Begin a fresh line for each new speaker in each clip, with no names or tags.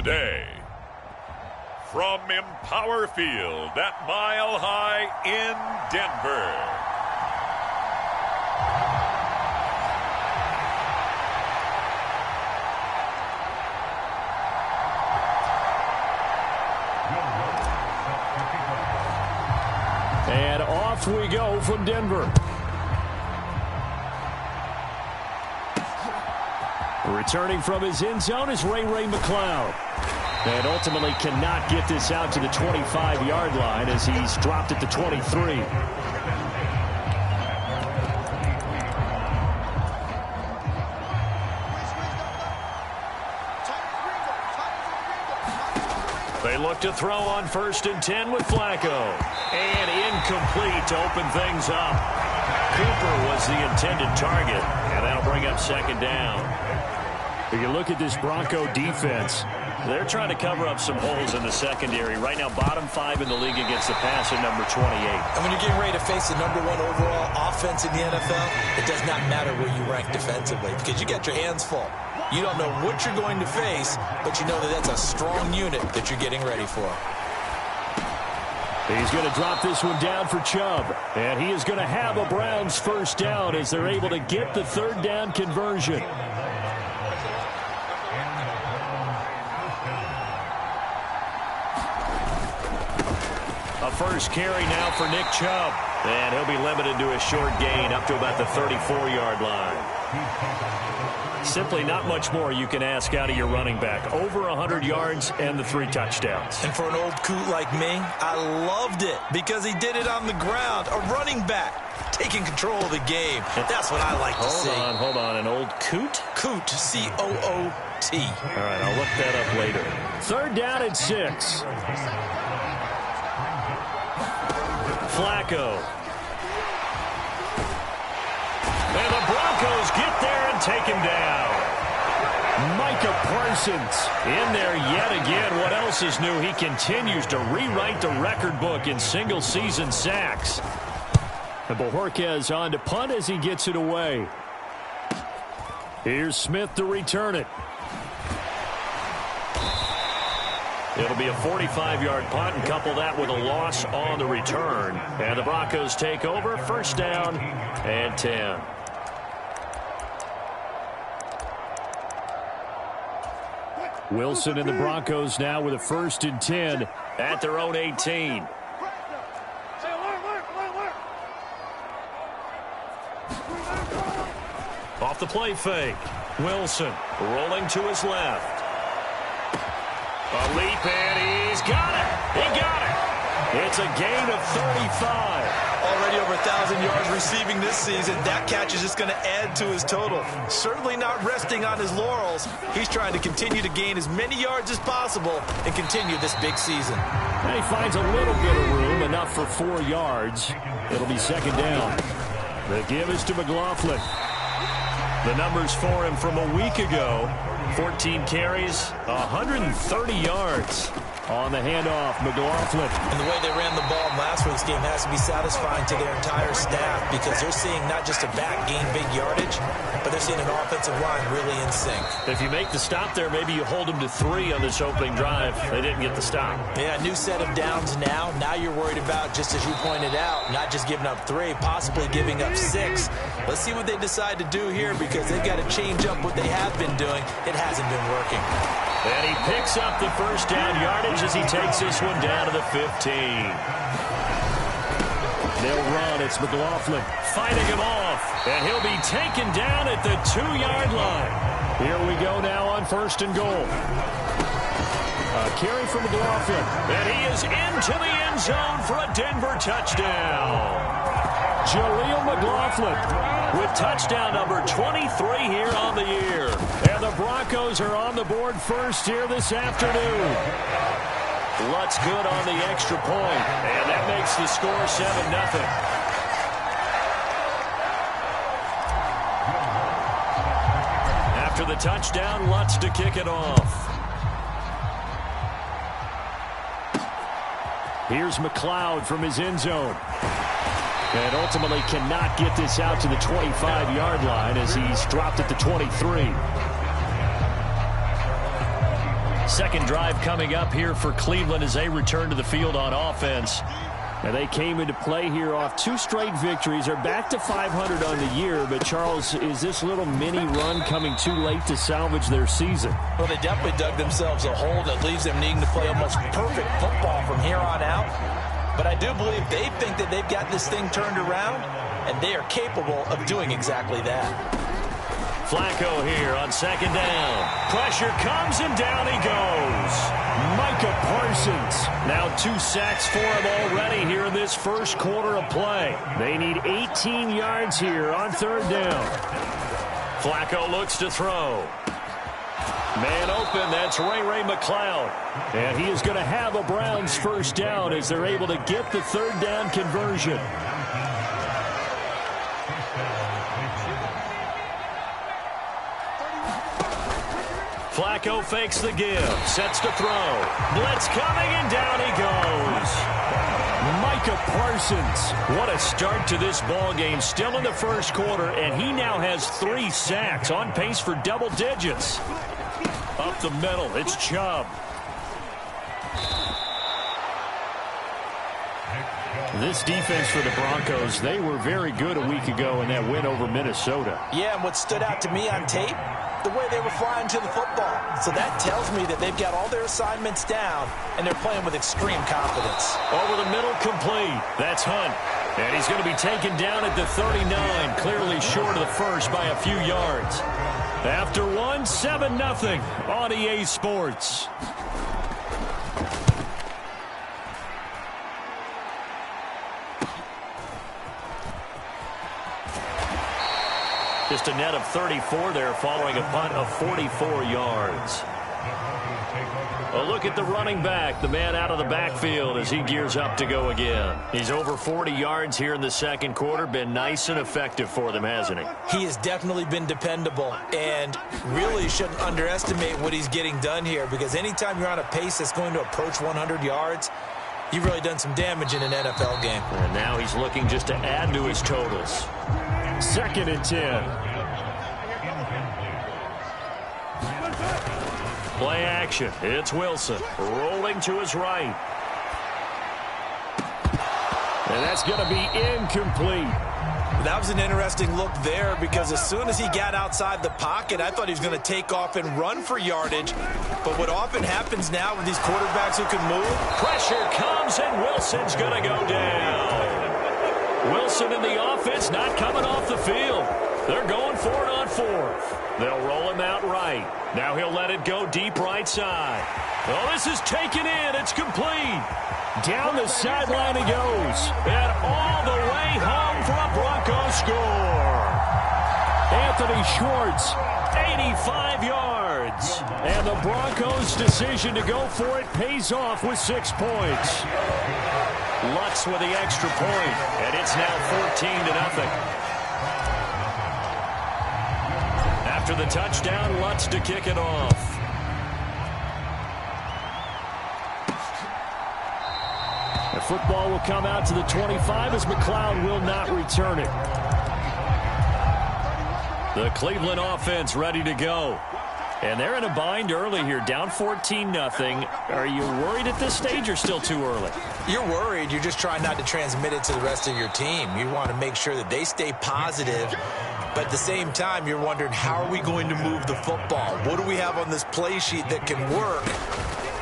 today, from Empower Field at Mile High in Denver,
and off we go from Denver. Returning from his end zone is Ray McLeod. And ultimately cannot get this out to the 25-yard line as he's dropped at the 23. They look to throw on 1st and 10 with Flacco. And incomplete to open things up. Cooper was the intended target, and that'll bring up 2nd down. If you look at this Bronco defense, they're trying to cover up some holes in the secondary. Right now, bottom 5 in the league against the pass at number 28.
And when you're getting ready to face the #1 overall offense in the NFL, it does not matter where you rank defensively because you got your hands full. You don't know what you're going to face, but you know that that's a strong unit that you're getting ready for.
He's going to drop this one down for Chubb. And he is going to have a Browns 1st down as they're able to get the 3rd down conversion. A first carry now for Nick Chubb. And he'll be limited to a short gain up to about the 34-yard line. Simply not much more you can ask out of your running back. Over 100 yards and the 3 touchdowns.
And for an old coot like me, I loved it because he did it on the ground. A running back taking control of the game. That's what I like to see.
Hold on. An old coot?
Coot, C-O-O-T.
All right, I'll look that up later. 3rd down and 6. Flacco. And the Broncos get there and take him down. Micah Parsons in there yet again. What else is new? He continues to rewrite the record book in single-season sacks. And Bojorquez on to punt as he gets it away. Here's Smith to return it. It'll be a 45-yard punt and couple that with a loss on the return. And the Broncos take over. 1st down and 10. Wilson and the Broncos now with a 1st and 10 at their own 18. Off the play fake. Wilson rolling to his left. A leap, and he's got it. He got it. It's a gain of 35.
Already over 1,000 yards receiving this season. That catch is just going to add to his total. Certainly not resting on his laurels. He's trying to continue to gain as many yards as possible and continue this big season.
And he finds a little bit of room, enough for 4 yards. It'll be 2nd down. The give is to McLaughlin. The numbers for him from a week ago. 14 carries, 130 yards. On the handoff, McLaughlin.
And the way they ran the ball in last week's game has to be satisfying to their entire staff because they're seeing not just a back gain big yardage, but they're seeing an offensive line really in sync.
If you make the stop there, maybe you hold them to 3 on this opening drive. They didn't get the stop.
Yeah, new set of downs now. Now you're worried about, just as you pointed out, not just giving up 3, possibly giving up 6. Let's see what they decide to do here because they've got to change up what they have been doing. It hasn't been working.
And he picks up the 1st down yardage as he takes this one down to the 15. They'll run. It's McLaughlin fighting him off. And he'll be taken down at the 2-yard line. Here we go now on 1st and goal. A carry from McLaughlin. And he is into the end zone for a Denver touchdown. Jaleel McLaughlin with touchdown number 23 here on the year. And the Broncos are on the board first here this afternoon. Lutz good on the extra point, and that makes the score 7-0. After the touchdown, Lutz to kick it off. Here's McLeod from his end zone. And ultimately cannot get this out to the 25-yard line as he's dropped at the 23. second drive coming up here for Cleveland as they return to the field on offense. And they came into play here off 2 straight victories. They're back to 500 on the year. But, Charles, is this little mini run coming too late to salvage their season?
Well, they definitely dug themselves a hole that leaves them needing to play almost perfect football from here on out. But I do believe they think that they've got this thing turned around, and they are capable of doing exactly that.
Flacco here on second down. Pressure comes, and down he goes. Micah Parsons. Now 2 sacks for him already here in this first quarter of play. They need 18 yards here on third down. Flacco looks to throw. Man open, that's Ray McCloud. And he is going to have a Browns first down as they're able to get the third down conversion. Flacco fakes the give, sets to throw. Blitz coming, and down he goes. Micah Parsons. What a start to this ball game. Still in the first quarter, and he now has 3 sacks, on pace for double digits. Up the middle, it's Chubb. This defense for the Broncos, they were very good a week ago in that win over Minnesota.
Yeah, and what stood out to me on tape, the way they were flying to the football. So that tells me that they've got all their assignments down, and they're playing with extreme confidence.
Over the middle, complete. That's Hunt. And he's going to be taken down at the 39, clearly short of the first by a few yards. After 1, 7-0 on EA Sports. Just a net of 34 there following a punt of 44 yards. A look at the running back, the man out of the backfield as he gears up to go again. He's over 40 yards here in the second quarter. Been nice and effective for them, hasn't he?
He has definitely been dependable, and really shouldn't underestimate what he's getting done here, because anytime you're on a pace that's going to approach 100 yards, you've really done some damage in an NFL game.
And now he's looking just to add to his totals. 2nd and 10. Play action. It's Wilson rolling to his right. And that's going to be incomplete.
That was an interesting look there, because as soon as he got outside the pocket, I thought he was going to take off and run for yardage. But what often happens now with these quarterbacks who can move,
pressure comes, and Wilson's going to go down. Wilson in the offense not coming off the field. They're going for it on 4th. They'll roll him out right. Now he'll let it go deep right side. Oh, this is taken in. It's complete. Down the sideline he goes. And all the way home for a Broncos score. Anthony Schwartz, 85 yards. And the Broncos' decision to go for it pays off with 6 points. Lutz with the extra point, and it's now 14-0. After the touchdown, Lutz to kick it off. The football will come out to the 25 as McCloud will not return it. The Cleveland offense ready to go. And they're in a bind early here, down 14-0. Are you worried at this stage or still too early?
You're worried. You're just trying not to transmit it to the rest of your team. You want to make sure that they stay positive. But at the same time, you're wondering, how are we going to move the football? What do we have on this play sheet that can work?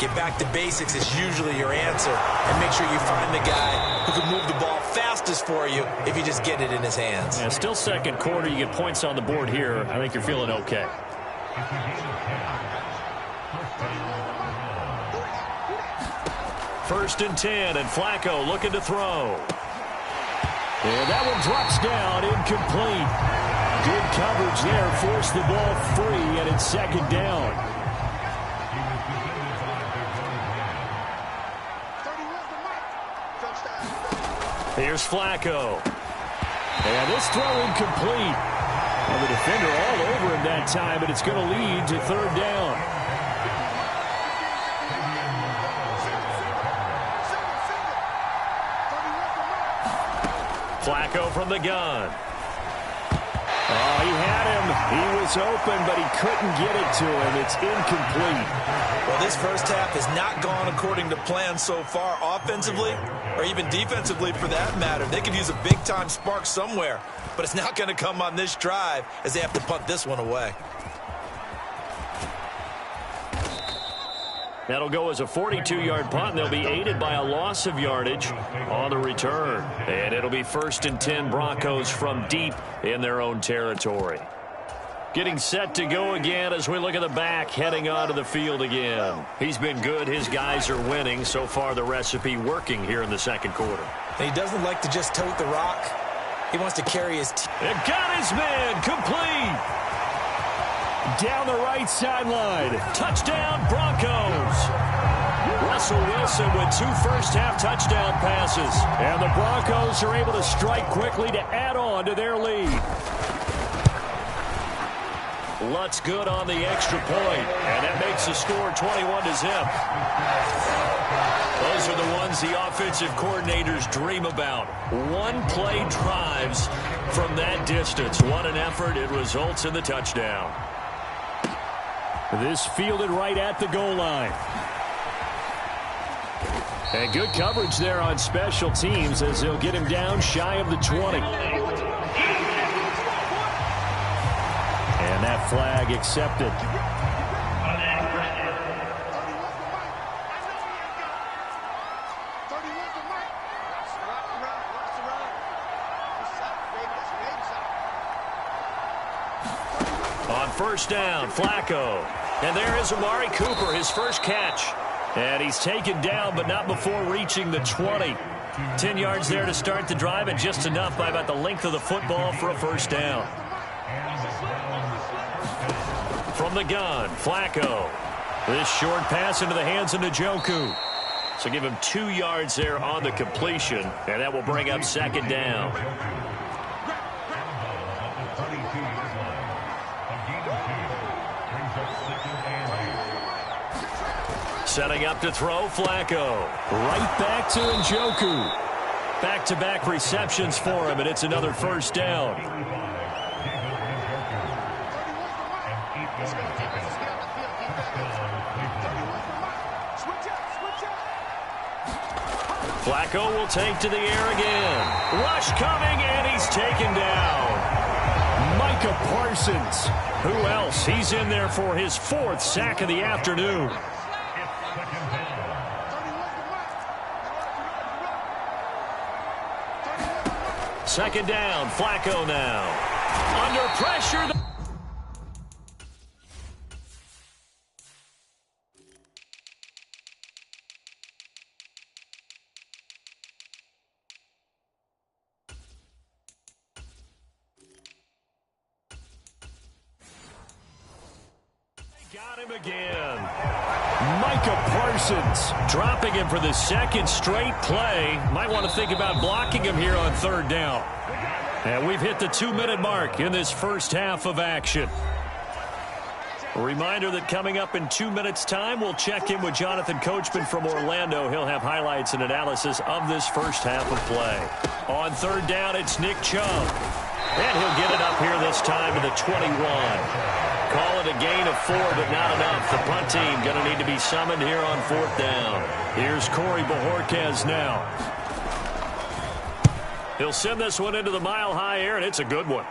Get back to basics is usually your answer. And make sure you find the guy who can move the ball fastest for you if you just get it in his hands.
Yeah, still second quarter. You get points on the board here. I think you're feeling okay. First and 10, and Flacco looking to throw. And that one drops down, incomplete. Good coverage there, forced the ball free, and it's second down. Here's Flacco. And this throw incomplete. And the defender all over him that time, but it's going to lead to third down. Flacco from the gun. Oh, He had him. He was open, but he couldn't get it to him. It's incomplete.
Well, this first half has not gone according to plan so far offensively or even defensively for that matter. They could use a big-time spark somewhere, but it's not going to come on this drive as they have to punt this one away.
That'll go as a 42-yard punt, and they'll be aided by a loss of yardage on the return. And it'll be 1st and 10 Broncos from deep in their own territory. Getting set to go again as we look at the back heading onto the field again. He's been good. His guys are winning. So far, the recipe working here in the second quarter.
And he doesn't like to just tote the rock. He wants to carry his team.
It got his man complete. Down the right sideline. Touchdown, Broncos. Russell Wilson with 2 first-half touchdown passes. And the Broncos are able to strike quickly to add on to their lead. Lutz good on the extra point, and that makes the score 21-0. Those are the ones the offensive coordinators dream about. One-play drives from that distance. What an effort. It results in the touchdown. This fielded right at the goal line. And good coverage there on special teams as they'll get him down shy of the 20. And that flag accepted. On first down, Flacco. And there is Amari Cooper, his first catch. And he's taken down, but not before reaching the 20. 10 yards there to start the drive, and just enough by about the length of the football for a first down. From the gun, Flacco. This short pass into the hands of Njoku. So give him 2 yards there on the completion, and that will bring up second down. Setting up to throw, Flacco. Right back to Njoku. Back-to-back receptions for him, and it's another first down. Flacco will take to the air again. Rush coming, and he's taken down. Micah Parsons. Who else? He's in there for his 4th sack of the afternoon. Second down, Flacco now. Under pressure. Got him again. Micah Parsons dropping him for the 2nd straight play. Might want to think about blocking him here on 3rd down. And we've hit the 2-minute mark in this first half of action. A reminder that coming up in 2 minutes' time, we'll check in with Jonathan Coachman from Orlando. He'll have highlights and analysis of this first half of play. On 3rd down, it's Nick Chubb. And he'll get it up here this time to the 21. Call it a gain of 4, but not enough. The punt team going to need to be summoned here on 4th down. Here's Corey Bojorquez now. He'll send this one into the mile-high air, and it's a good one.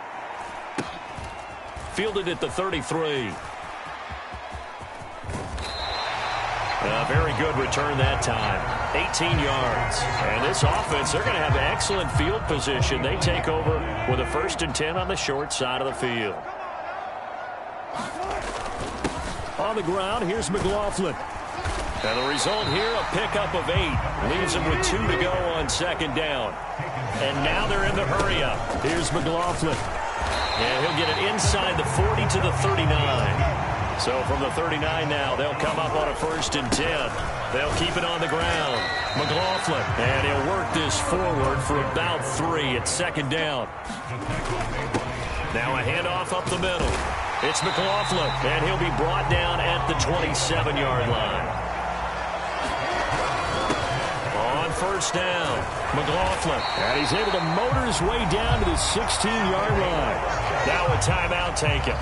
Fielded at the 33. A very good return that time. 18 yards. And this offense, they're going to have excellent field position. They take over with a 1st and 10 on the short side of the field. On the ground, here's McLaughlin. And the result here, a pickup of 8. Leaves him with 2 to go on 2nd down. And now they're in the hurry-up. Here's McLaughlin. And he'll get it inside the 40 to the 39. So from the 39 now, they'll come up on a 1st and 10. They'll keep it on the ground. McLaughlin. And he'll work this forward for about 3 at 2nd down. Now a handoff up the middle. It's McLaughlin, and he'll be brought down at the 27-yard line. On first down. McLaughlin. And he's able to motor his way down to the 16-yard line. Now a timeout taken.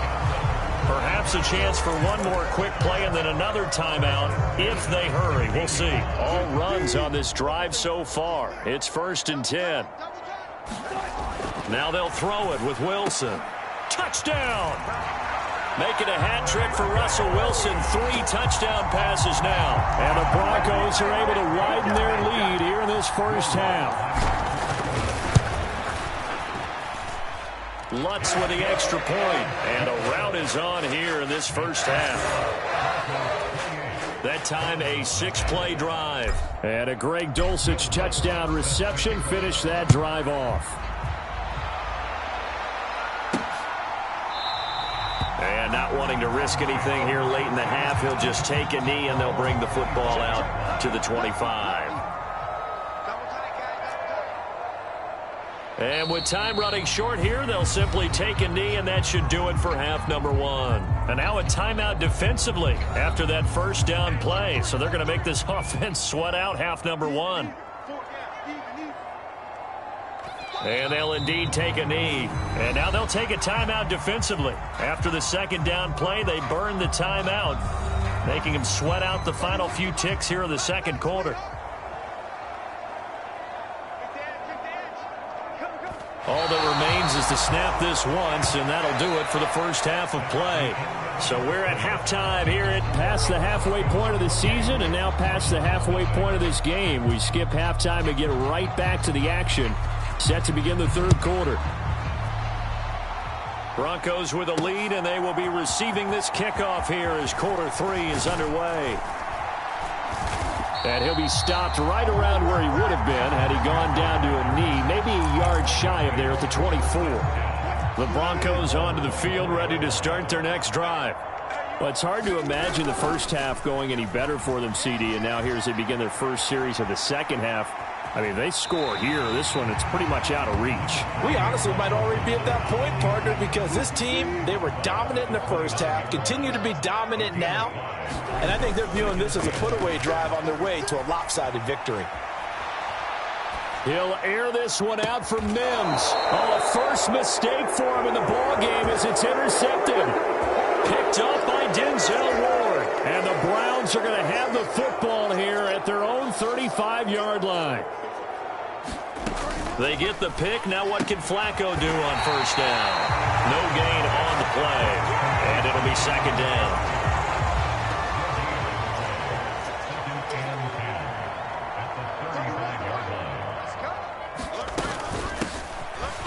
Perhaps a chance for one more quick play and then another timeout if they hurry. We'll see. All runs on this drive so far. It's 1st and 10. Now they'll throw it with Wilson. Touchdown! Making a hat trick for Russell Wilson. 3 touchdown passes now. And the Broncos are able to widen their lead here in this first half. Lutz with the extra point, and a rout is on here in this first half. That time a 6-play drive. And a Greg Dulcich touchdown reception finished that drive off. And not wanting to risk anything here late in the half, he'll just take a knee and they'll bring the football out to the 25. And with time running short here, they'll simply take a knee, and that should do it for half number 1. And now a timeout defensively after that first down play. So they're going to make this offense sweat out half number 1. And they'll indeed take a knee. And now they'll take a timeout defensively. After the second down play, they burn the timeout, making them sweat out the final few ticks here in the second quarter. All that remains is to snap this once, and that'll do it for the first half of play. So we're at halftime here at past the halfway point of the season and now past the halfway point of this game. We skip halftime and get right back to the action. Set to begin the third quarter. Broncos with a lead, and they will be receiving this kickoff here as quarter 3 is underway. And he'll be stopped right around where he would have been had he gone down to a knee, maybe a yard shy of there at the 24. The Broncos onto the field, ready to start their next drive. Well, it's hard to imagine the first half going any better for them, CD, and now here as they begin their first series of the second half. I mean, they score here. This one, it's pretty much out of reach.
We honestly might already be at that point, partner, because this team, they were dominant in the first half, continue to be dominant now, and I think they're viewing this as a put-away drive on their way to a lopsided victory.
He'll air this one out for Mims. Oh, a first mistake for him in the ball game as it's intercepted. Picked up by Denzel Ward. And the Browns are going to have the football here at their own 35-yard line. They get the pick. Now what can Flacco do on first down? No gain on the play. And it'll be second down.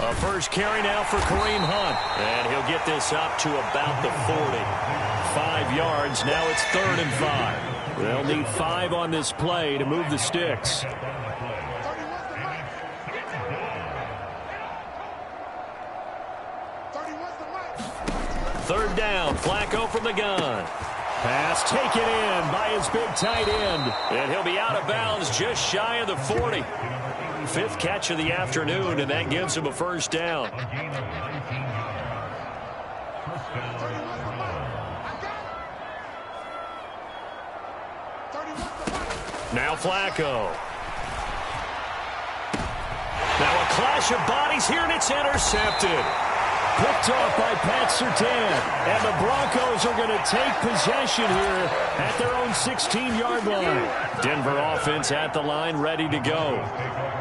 A first carry now for Kareem Hunt. And he'll get this up to about the 40. 5 yards. Now it's 3rd and 5. They'll need 5 on this play to move the sticks. Third down. Flacco from the gun. Pass taken in by his big tight end. And he'll be out of bounds just shy of the 40. 5th catch of the afternoon, and that gives him a first down. Now Flacco. Now a clash of bodies here, and it's intercepted. Picked off by Pat Surtain. And the Broncos are going to take possession here at their own 16-yard line. Denver offense at the line, ready to go.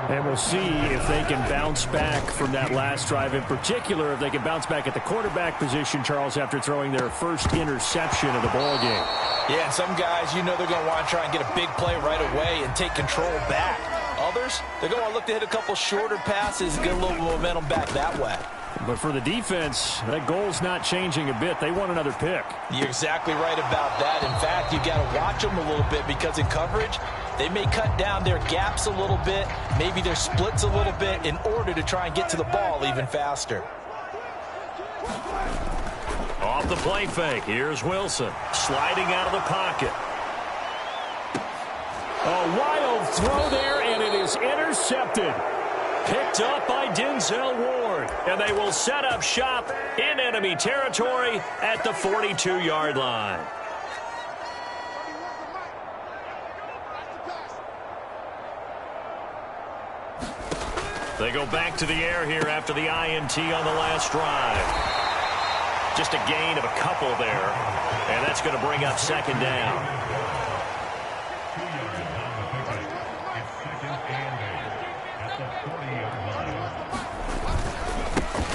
And we'll see if they can bounce back from that last drive. In particular, if they can bounce back at the quarterback position, Charles, after throwing their first interception of the ballgame.
Yeah, and some guys, you know they're going to want to try and get a big play right away and take control back. Others, they're going to look to hit a couple shorter passes and get a little momentum back that way.
But for the defense, that goal's not changing a bit. They want another pick.
You're exactly right about that. In fact, you've got to watch them a little bit because in coverage, they may cut down their gaps a little bit, maybe their splits a little bit in order to try and get to the ball even faster.
Off the play fake, here's Wilson sliding out of the pocket. A wild throw there, and it is intercepted. Picked up by Denzel Ward, and they will set up shop in enemy territory at the 42-yard line. They go back to the air here after the INT on the last drive. Just a gain of a couple there, and that's going to bring up second down.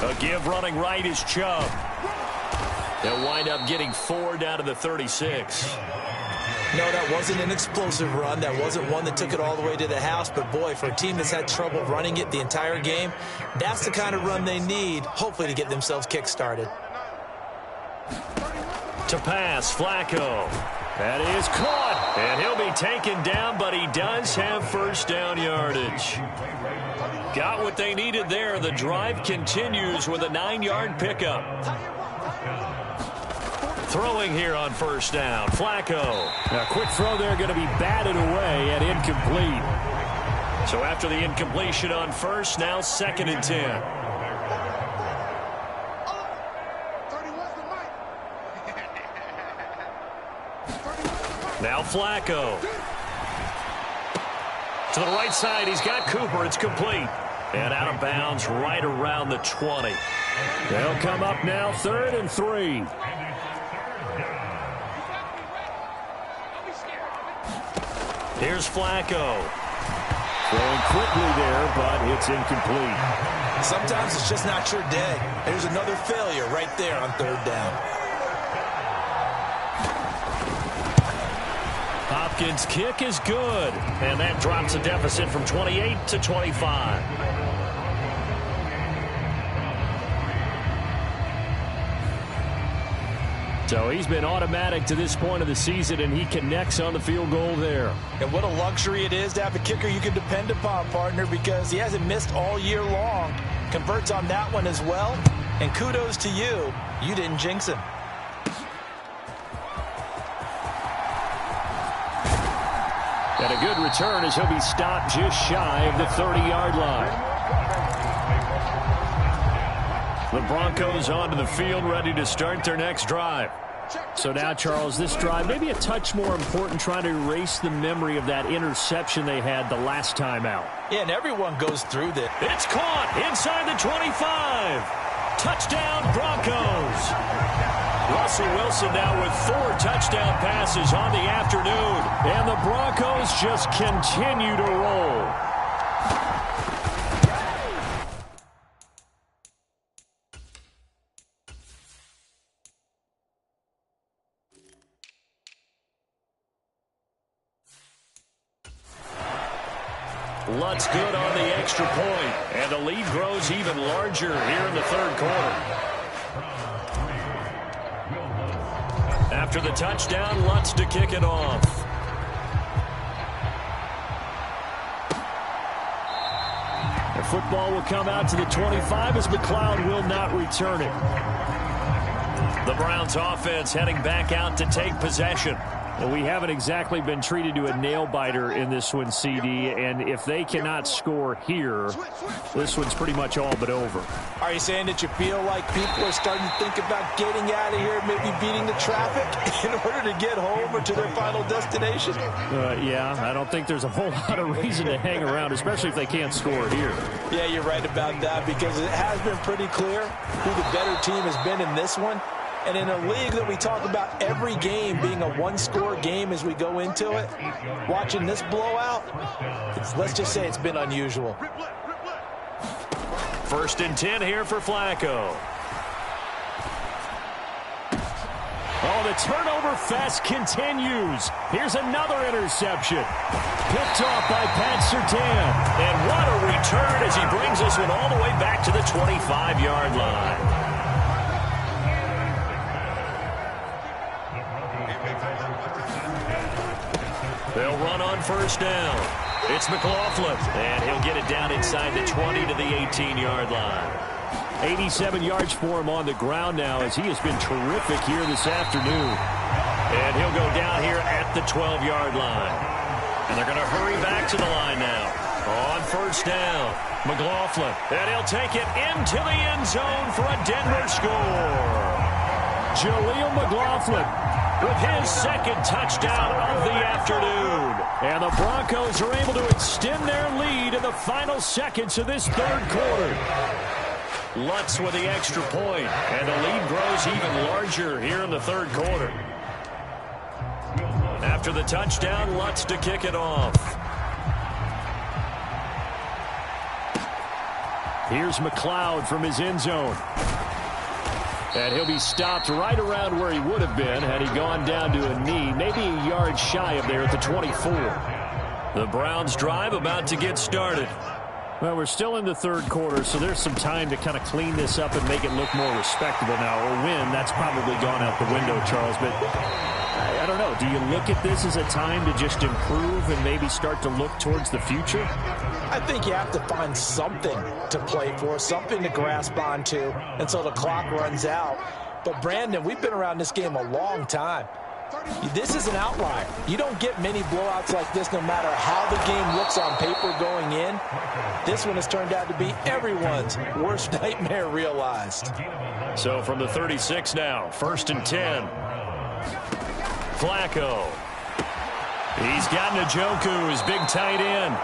A give running right is Chubb. They'll wind up getting 4 down to the 36.
No, that wasn't an explosive run. That wasn't one that took it all the way to the house. But, boy, for a team that's had trouble running it the entire game, that's the kind of run they need, hopefully, to get themselves kick-started.
To pass, Flacco. That is caught. And he'll be taken down, but he does have first down yardage. Got what they needed there. The drive continues with a 9-yard pickup. Throwing here on first down, Flacco.
A quick throw there, going to be batted away and incomplete.
So after the incompletion on first, now 2nd and 10. Now Flacco. To the right side, he's got Cooper. It's complete. And out of bounds right around the 20.
They'll come up now 3rd and 3.
Here's Flacco.
Throwing quickly there, but it's incomplete.
Sometimes it's just not your day. There's another failure right there on 3rd down.
Hopkins' kick is good. And that drops a deficit from 28 to 25.
So he's been automatic to this point of the season, and he connects on the field goal there.
And what a luxury it is to have a kicker you can depend upon, partner, because he hasn't missed all year long. Converts on that one as well. And kudos to you. You didn't jinx him.
And a good return as he'll be stopped just shy of the 30-yard line.
The Broncos onto the field, ready to start their next drive.
So now, Charles, this drive maybe a touch more important, trying to erase the memory of that interception they had the last time out.
Yeah, and everyone goes through this.
It's caught inside the 25. Touchdown, Broncos. Russell Wilson now with 4 touchdown passes on the afternoon.
And the Broncos just continue to roll.
Lutz good on the extra point, and the lead grows even larger here in the 3rd quarter. After the touchdown, Lutz to kick it off.
The football will come out to the 25 as McLeod will not return it.
The Browns offense heading back out to take possession.
And we haven't exactly been treated to a nail-biter in this one, CD. And if they cannot score here, this one's pretty much all but over.
Are you saying that you feel like people are starting to think about getting out of here, maybe beating the traffic in order to get home or to their final destination?
Yeah, I don't think there's a whole lot of reason to hang around, especially if they can't score here.
Yeah, you're right about that, because it has been pretty clear who the better team has been in this one. And in a league that we talk about every game being a one-score game as we go into it, watching this blowout, let's just say it's been unusual.
1st and 10 here for Flacco.
Oh, the turnover fest continues. Here's another interception. Picked off by Pat Surtain.
And what a return as he brings this one all the way back to the 25-yard line. They'll run on 1st down. It's McLaughlin, and he'll get it down inside the 20 to the 18-yard line.
87 yards for him on the ground now, as he has been terrific here this afternoon.
And he'll go down here at the 12-yard line. And they're going to hurry back to the line now. On 1st down, McLaughlin. And he'll take it into the end zone for a Denver score.
Jaleel McLaughlin
with his second touchdown of the afternoon. And the Broncos are able to extend their lead in the final seconds of this third quarter. Lutz with the extra point, and the lead grows even larger here in the third quarter. After the touchdown, Lutz to kick it off. Here's McLeod from his end zone. And he'll be stopped right around where he would have been had he gone down to a knee, maybe a yard shy of there at the 24. The Browns drive about to get started.
Well, we're still in the third quarter, so there's some time to kind of clean this up and make it look more respectable now. Or win, that's probably gone out the window, Charles. But I don't know. Do you look at this as a time to just improve and maybe start to look towards the future?
I think you have to find something to play for, something to grasp onto until the clock runs out. But, Brandon, we've been around this game a long time. This is an outlier. You don't get many blowouts like this no matter how the game looks on paper going in. This one has turned out to be everyone's worst nightmare realized.
So from the 36 now, 1st and 10. Flacco. He's got Njoku, his big tight end.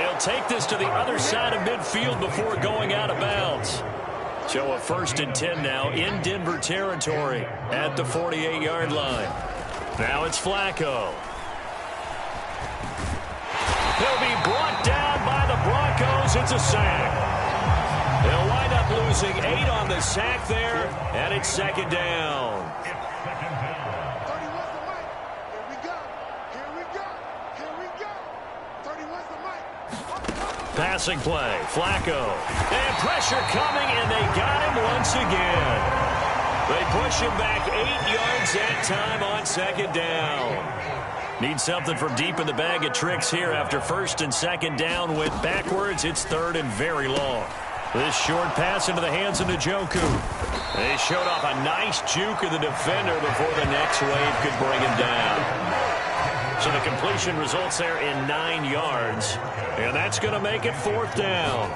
He'll take this to the other side of midfield before going out of bounds. So a 1st and 10 now in Denver territory at the 48-yard line. Now it's Flacco. He'll be brought down by the Broncos. It's a sack. They'll wind up losing 8 on the sack there, and it's 2nd down. Passing play, Flacco. And pressure coming, and they got him once again. They push him back 8 yards that time on 2nd down. Need something from deep in the bag of tricks here after 1st and 2nd down went backwards. It's 3rd and very long. This short pass into the hands of Njoku. They showed off a nice juke of the defender before the next wave could bring him down. So the completion results there in 9 yards. And that's going to make it 4th down.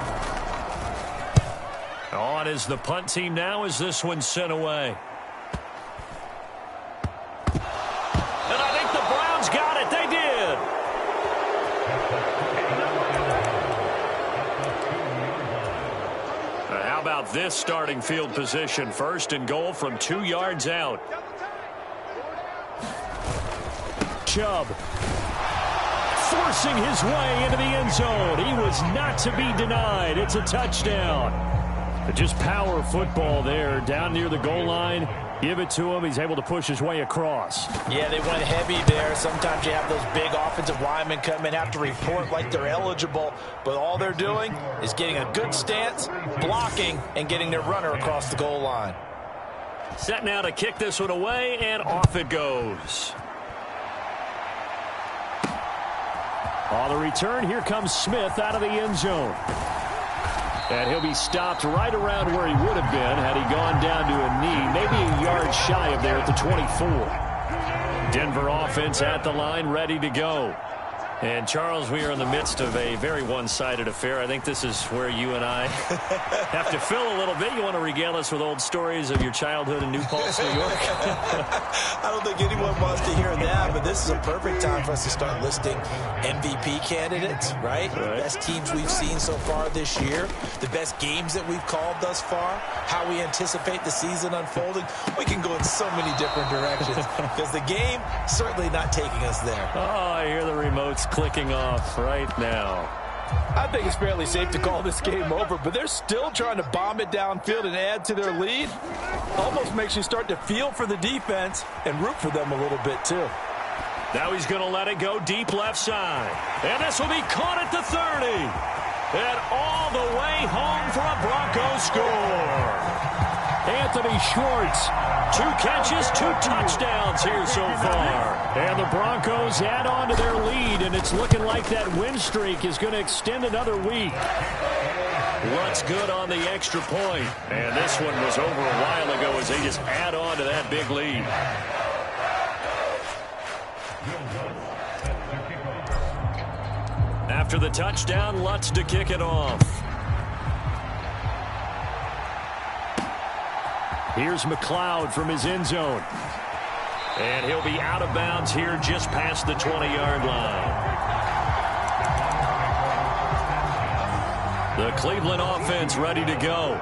On is the punt team now as this one's sent away. And I think the Browns got it. They did. How about this starting field position? 1st and goal from 2 yards out. Chubb forcing his way into the end zone. He was not to be denied. It's a touchdown. Just power football there down near the goal line. Give it to him. He's able to push his way across.
Yeah, they went heavy there. Sometimes you have those big offensive linemen come in, have to report like they're eligible. But all they're doing is getting a good stance, blocking, and getting their runner across the goal line.
Set now to kick this one away, and off it goes. On the return, here comes Smith out of the end zone. And he'll be stopped right around where he would have been had he gone down to a knee, maybe a yard shy of there at the 24. Denver offense at the line, ready to go. And, Charles, we are in the midst of a very one-sided affair. I think this is where you and I have to fill a little bit. You want to regale us with old stories of your childhood in New Paltz, New York?
I don't think anyone wants to hear that, but this is a perfect time for us to start listing MVP candidates, right? The best teams we've seen so far this year, the best games that we've called thus far, how we anticipate the season unfolding. We can go in so many different directions because the game certainly not taking us there.
Oh, I hear the remotes clicking off right now.
I think it's fairly safe to call this game over, but they're still trying to bomb it downfield and add to their lead. Almost makes you start to feel for the defense and root for them a little bit too.
Now he's going to let it go deep left side. And this will be caught at the 30. And all the way home for a Broncos score. Anthony Schwartz, 2 catches, 2 touchdowns here so far. And the Broncos add on to their lead, and it's looking like that win streak is going to extend another week. Lutz good on the extra point. And this one was over a while ago as they just add on to that big lead. After the touchdown, Lutz to kick it off. Here's McLeod from his end zone. And he'll be out of bounds here just past the 20-yard line. The Cleveland offense ready to go.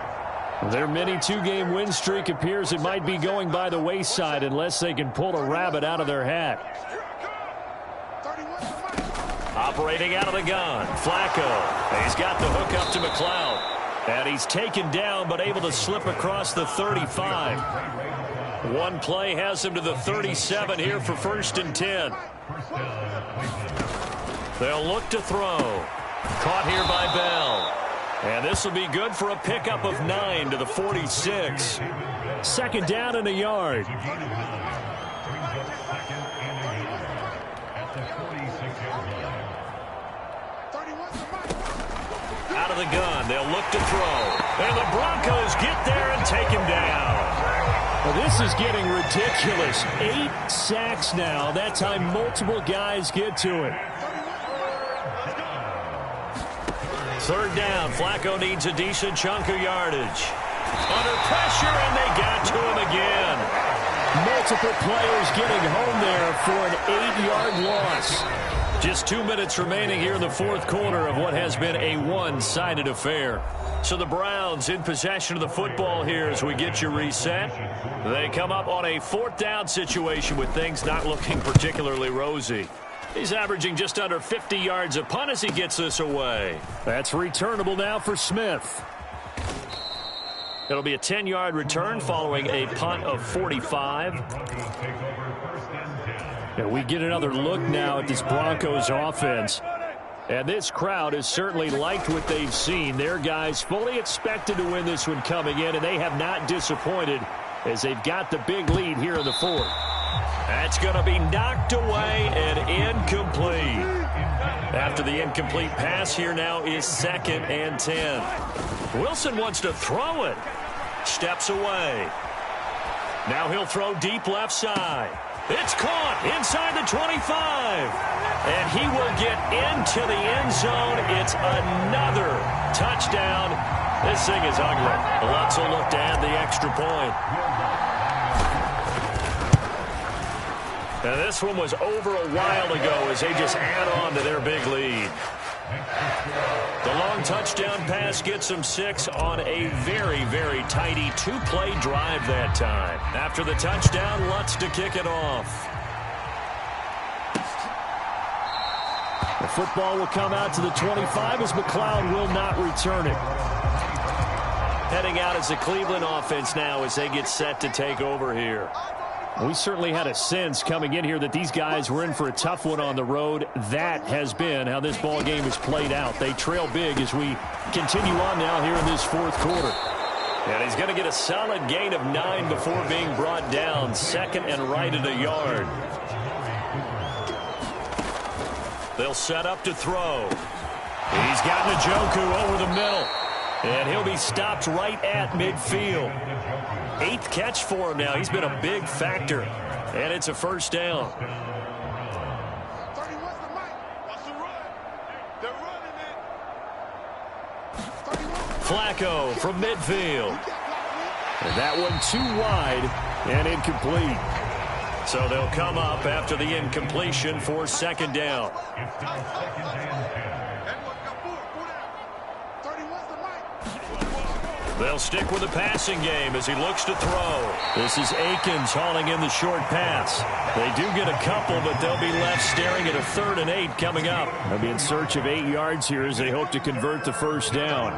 Their mini two-game win streak appears it might be going by the wayside unless they can pull a rabbit out of their hat. Operating out of the gun, Flacco. He's got the hook up to McLeod. And he's taken down but able to slip across the 35. One play has him to the 37 here for 1st and 10. They'll look to throw. Caught here by Bell. And this will be good for a pickup of 9 to the 46. 2nd down and a yard. Out of the gun, they'll look to throw. And the Broncos get there and take him down.
Well, this is getting ridiculous. 8 sacks now. That time multiple guys get to it.
3rd down, Flacco needs a decent chunk of yardage. Under pressure, and they got to him again.
Multiple players getting home there for an 8-yard loss.
Just 2 minutes remaining here in the 4th quarter of what has been a one-sided affair. So the Browns in possession of the football here as we get you reset. They come up on a 4th down situation with things not looking particularly rosy. He's averaging just under 50 yards a punt as he gets this away.
That's returnable now for Smith.
It'll be a 10-yard return following a punt of 45.
And we get another look now at this Broncos offense. And this crowd has certainly liked what they've seen. Their guys fully expected to win this one coming in, and they have not disappointed as they've got the big lead here in the 4th.
That's going to be knocked away and incomplete. After the incomplete pass, here now is 2nd and 10. Wilson wants to throw it. Steps away. Now he'll throw deep left side. It's caught inside the 25. And he will get into the end zone. It's another touchdown. This thing is ugly. Lutz will look to add the extra point. Now this one was over a while ago as they just add on to their big lead. The long touchdown pass gets them 6 on a very, very tidy 2-play drive that time. After the touchdown, Lutz to kick it off.
The football will come out to the 25 as McLeod will not return it.
Heading out as the Cleveland offense now as they get set to take over here.
We certainly had a sense coming in here that these guys were in for a tough one on the road. That has been how this ball game has played out. They trail big as we continue on now here in this 4th quarter.
And he's going to get a solid gain of 9 before being brought down. 2nd and right at a yard. They'll set up to throw. He's got Njoku over the middle. And he'll be stopped right at midfield. 8th catch for him now. He's been a big factor. And it's a 1st down. Flacco from midfield.
And that one too wide and incomplete.
So they'll come up after the incompletion for 2nd down. They'll stick with the passing game as he looks to throw.
This is Akins hauling in the short pass.
They do get a couple, but they'll be left staring at a 3rd and 8 coming up.
They'll be in search of 8 yards here as they hope to convert the 1st down.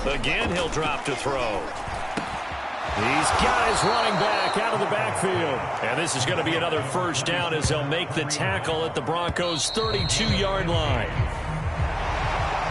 Again, he'll drop to throw.
These guys running back out of the backfield.
And this is going to be another 1st down as they'll make the tackle at the Broncos' 32-yard line.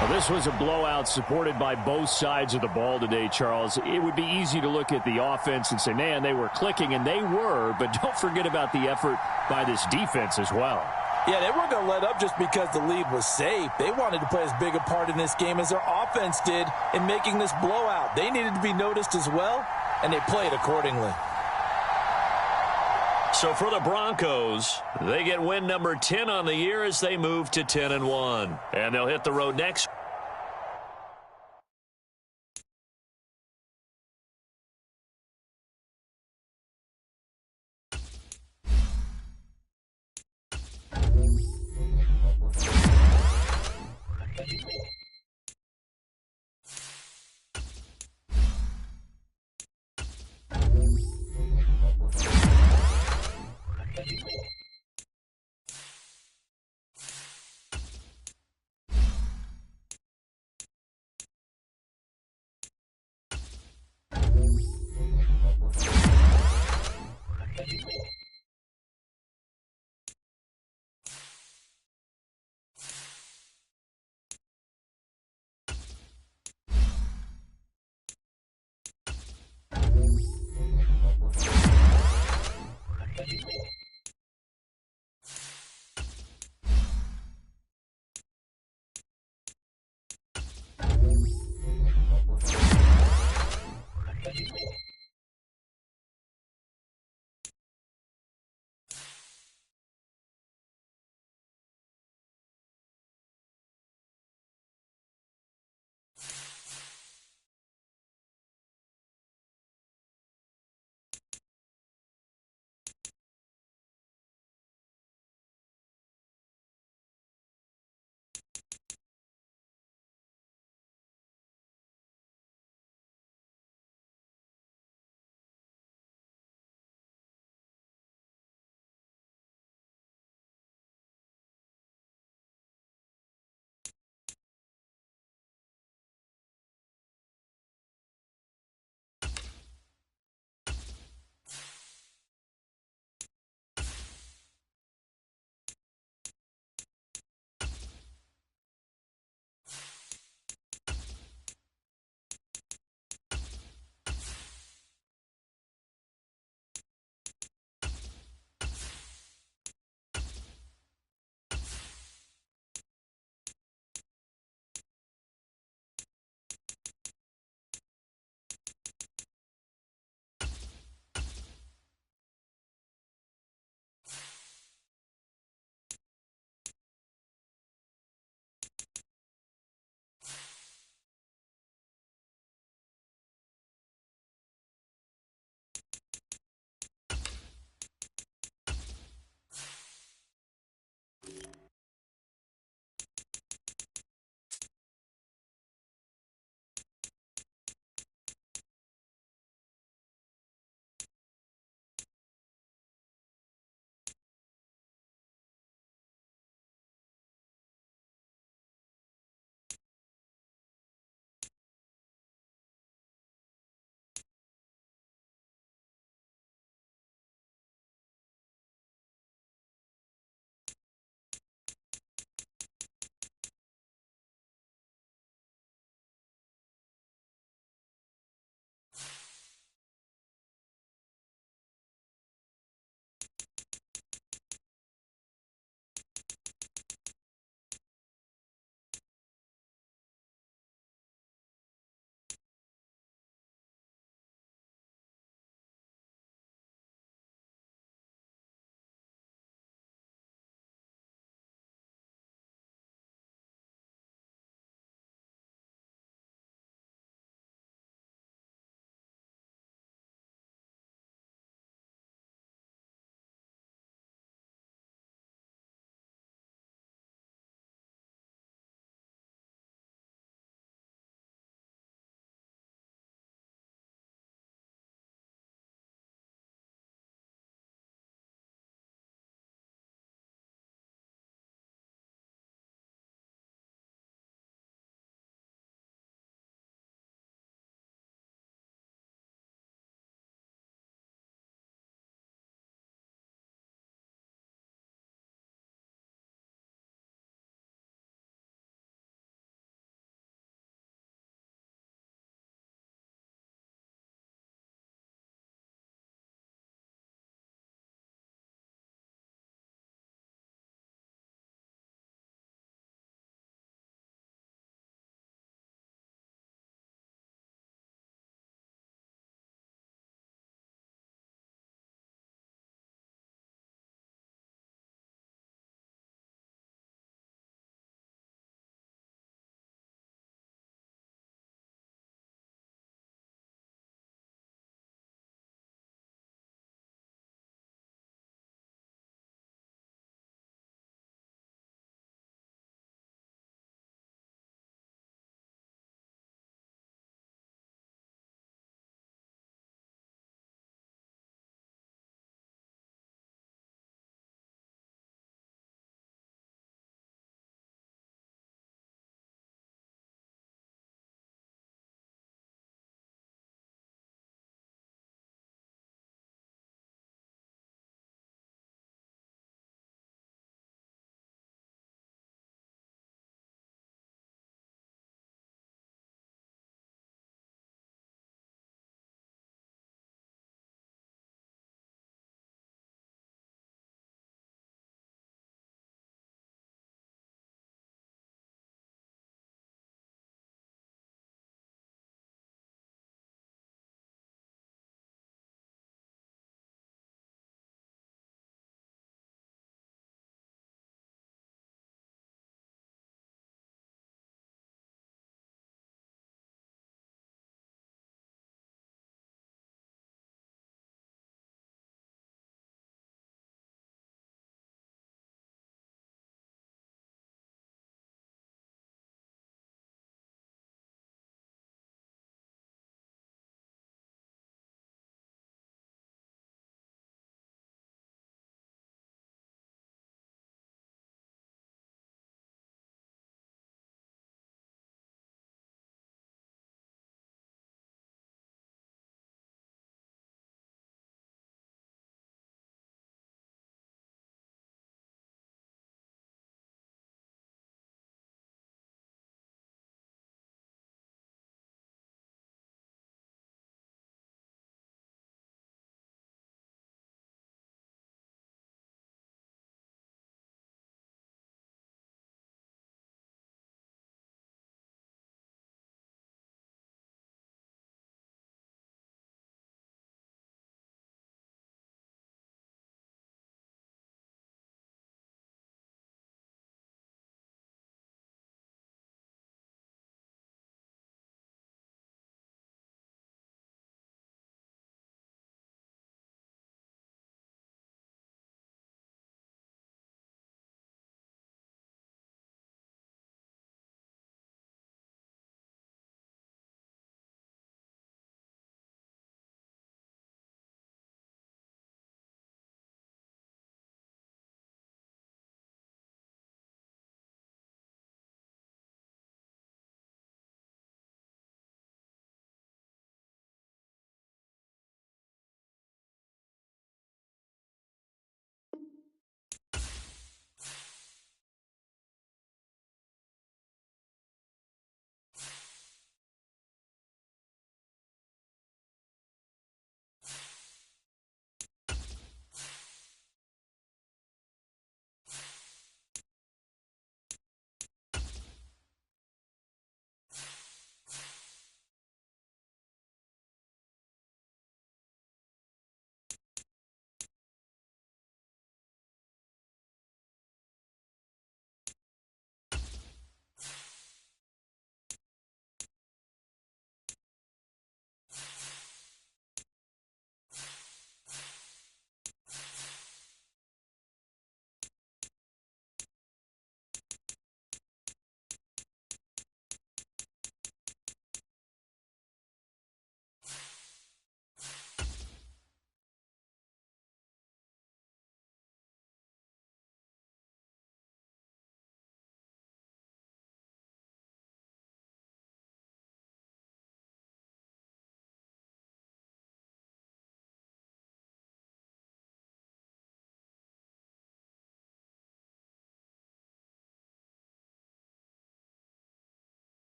Well, this was a blowout supported by both sides of the ball today, Charles. It would be easy to look at the offense and say, man, they were clicking, and they were, but don't forget about the effort by this defense as well.
Yeah, they weren't going to let up just because the lead was safe. They wanted to play as big a part in this game as their offense did in making this blowout. They needed to be noticed as well, and they played accordingly.
So for the Broncos, they get win number 10 on the year as they move to 10-1. And they'll hit the road next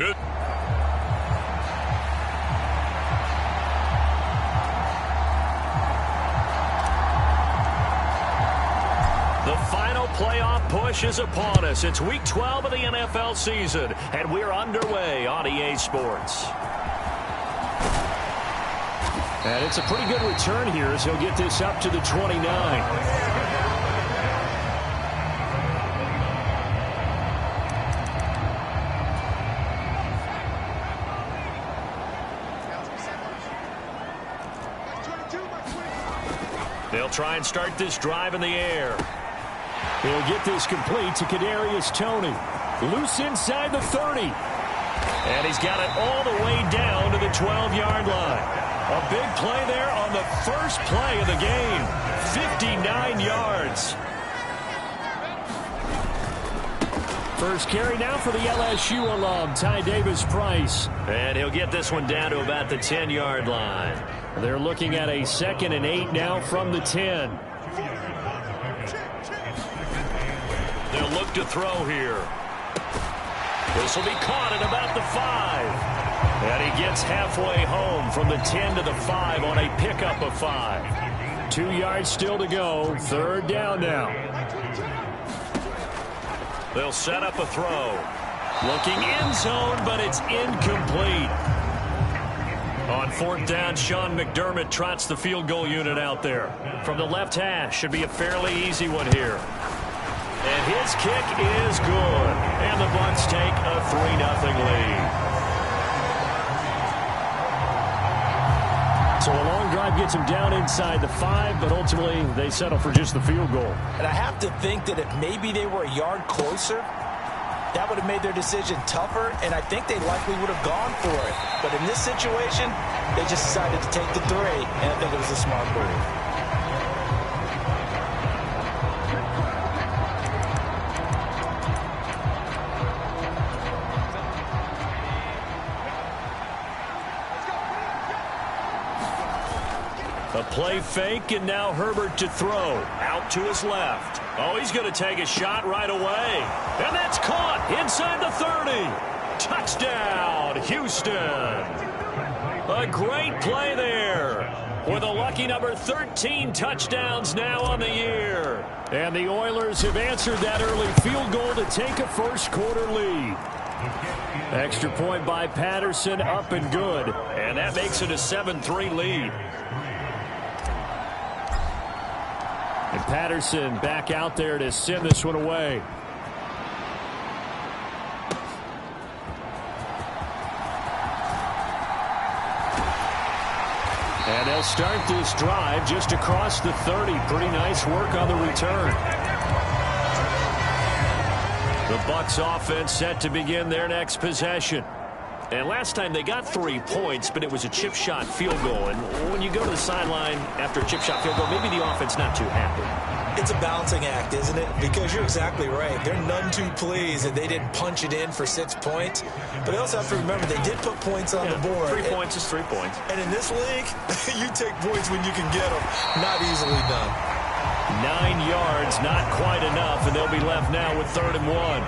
to...
The final playoff push is upon us. It's Week 12 of the NFL season, and we're underway on EA Sports. And it's a pretty good return here as he'll get this up to the 29. They'll try and start this drive in the air. He'll get this complete to Kadarius Toney. Loose inside the 30. And he's got it all the way down to the 12-yard line. A big play there on the first play of the game. 59 yards. First carry now for the LSU alum, Ty Davis-Price. And he'll get this one down to about the 10-yard line. They're looking at a 2nd and 8 now from the 10. They'll look to throw here. This will be caught at about the 5. And he gets halfway home from the 10 to the 5 on a pickup of 5. 2 yards still to go. 3rd down now. They'll set up a throw. Looking end zone, but it's incomplete. On 4th down, Sean McDermott trots the field goal unit out there. From the left hash, should be a fairly easy one here. And his kick is good. And the Bucs take a 3-0 lead. So a long drive gets him down inside the 5, but ultimately they settle for just the field goal.
And I have to think that if maybe they were a yard closer, that would have made their decision tougher, and I think they likely would have gone for it. But in this situation, they just decided to take the 3, and I think it was a smart move.
A play fake, and now Herbert to throw. Out to his left. Oh, he's going to take a shot right away. And that's caught inside the 30. Touchdown, Houston. A great play there. With a lucky number 13 touchdowns now on the year. And the Oilers have answered that early field goal to take a first-quarter lead. Extra point by Patterson, up and good. And that makes it a 7-3 lead. And Patterson back out there to send this one away. And they'll start this drive just across the 30. Pretty nice work on the return. The Bucs offense set to begin their next possession. And last time they got 3 points, but it was a chip shot field goal. And when you go to the sideline after a chip shot field goal, maybe the offense not too happy.
It's a balancing act, isn't it? Because you're exactly right. They're none too pleased that they didn't punch it in for 6 points. But they also have to remember they did put points on the board.
3 points is 3 points.
And in this league, you take points when you can get them. Not easily done.
9 yards, not quite enough, and they'll be left now with 3rd and 1.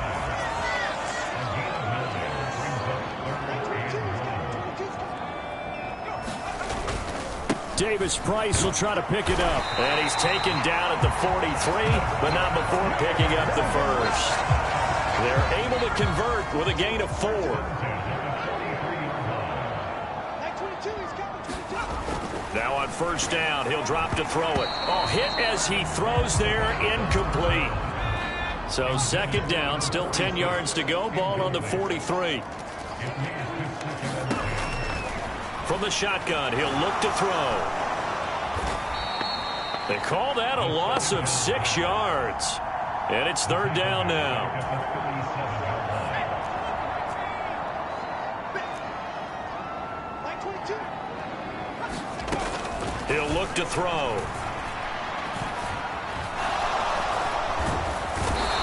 Davis-Price will try to pick it up. And he's taken down at the 43, but not before picking up the first. They're able to convert with a gain of 4. Now on 1st down, he'll drop to throw it. Oh, hit as he throws there, incomplete. So 2nd down, still 10 yards to go. Ball on the 43. From the shotgun, he'll look to throw. They call that a loss of 6 yards. And it's 3rd down now. He'll look to throw.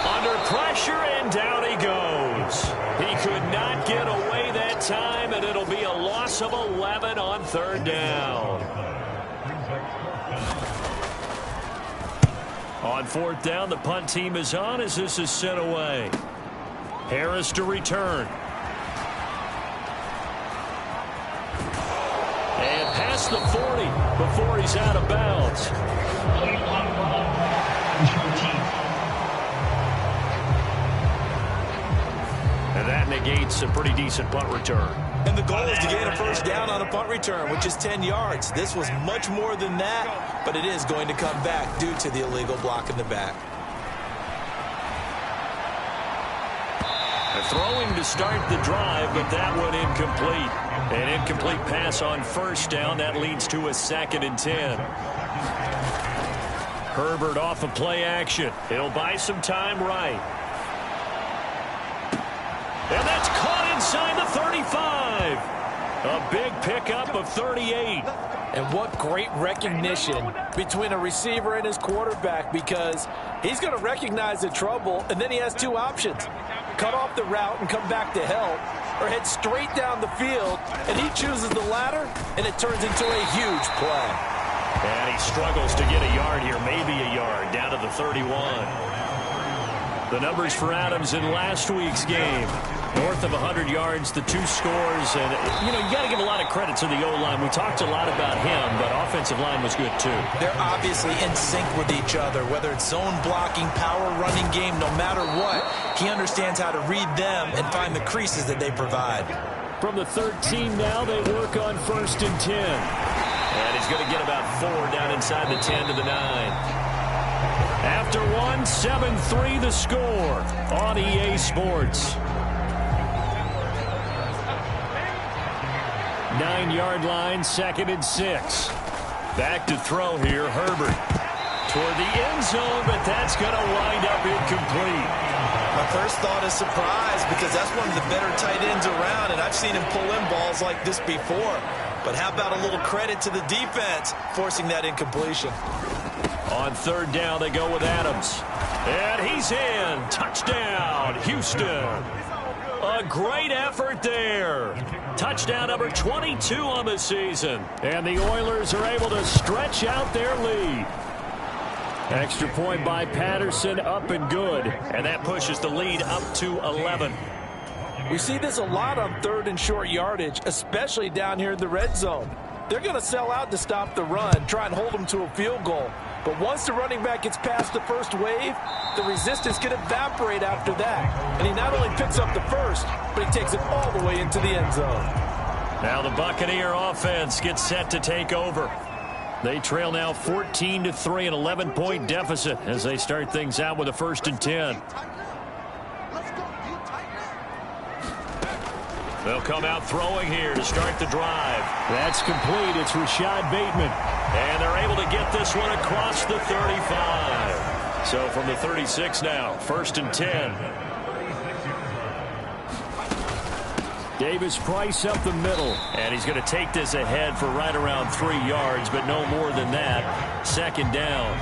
Under pressure, and down he goes. He could not get away that time, and it'll be a loss of 11 on 3rd down. On 4th down, the punt team is on as this is sent away. Harris to return. past the 40 before he's out of bounds. And that negates a pretty decent punt return.
And the goal is to gain a first down on a punt return, which is 10 yards. This was much more than that, but it is going to come back due to the illegal block in the back.
Throwing to start the drive, but that one incomplete. An incomplete pass on first down. That leads to a 2nd and 10. Herbert off of play action. He'll buy some time right. And that's caught inside the 35. A big pickup of 38.
And what great recognition between a receiver and his quarterback, because he's going to recognize the trouble, and then he has two options. Cut off the route and come back to help, or head straight down the field, and he chooses the latter, and it turns into a huge play.
And he struggles to get a yard here, maybe a yard, down to the 31. The numbers for Adams in last week's game. North of 100 yards, the 2 scores. And, you got to give a lot of credit to the O-line. We talked a lot about him, but offensive line was good, too.
They're obviously in sync with each other, whether it's zone blocking, power running game, no matter what. He understands how to read them and find the creases that they provide.
From the 13 now, they work on 1st and 10. And he's going to get about 4 down inside the 10 to the 9. After one, 7-3 the score on EA Sports. 9-yard line, 2nd and 6. Back to throw here, Herbert. Toward the end zone, but that's going to wind up incomplete.
My first thought is surprise, because that's one of the better tight ends around, and I've seen him pull in balls like this before. But how about a little credit to the defense forcing that incompletion?
On 3rd down, they go with Adams. And he's in. Touchdown, Houston. A great effort there. Touchdown number 22 on the season. And the Oilers are able to stretch out their lead. Extra point by Patterson, up and good. And that pushes the lead up to 11.
We see this a lot on 3rd and short yardage, especially down here in the red zone. They're going to sell out to stop the run, try and hold them to a field goal. But once the running back gets past the first wave, the resistance can evaporate after that. And he not only picks up the first, but he takes it all the way into the end zone.
Now the Buccaneer offense gets set to take over. They trail now 14-3, an 11-point deficit as they start things out with a 1st and 10. They'll come out throwing here to start the drive. That's complete. It's Rashad Bateman. And they're able to get this one across the 35. So from the 36 now, 1st and 10. Davis Price up the middle. And he's going to take this ahead for right around 3 yards, but no more than that. 2nd down.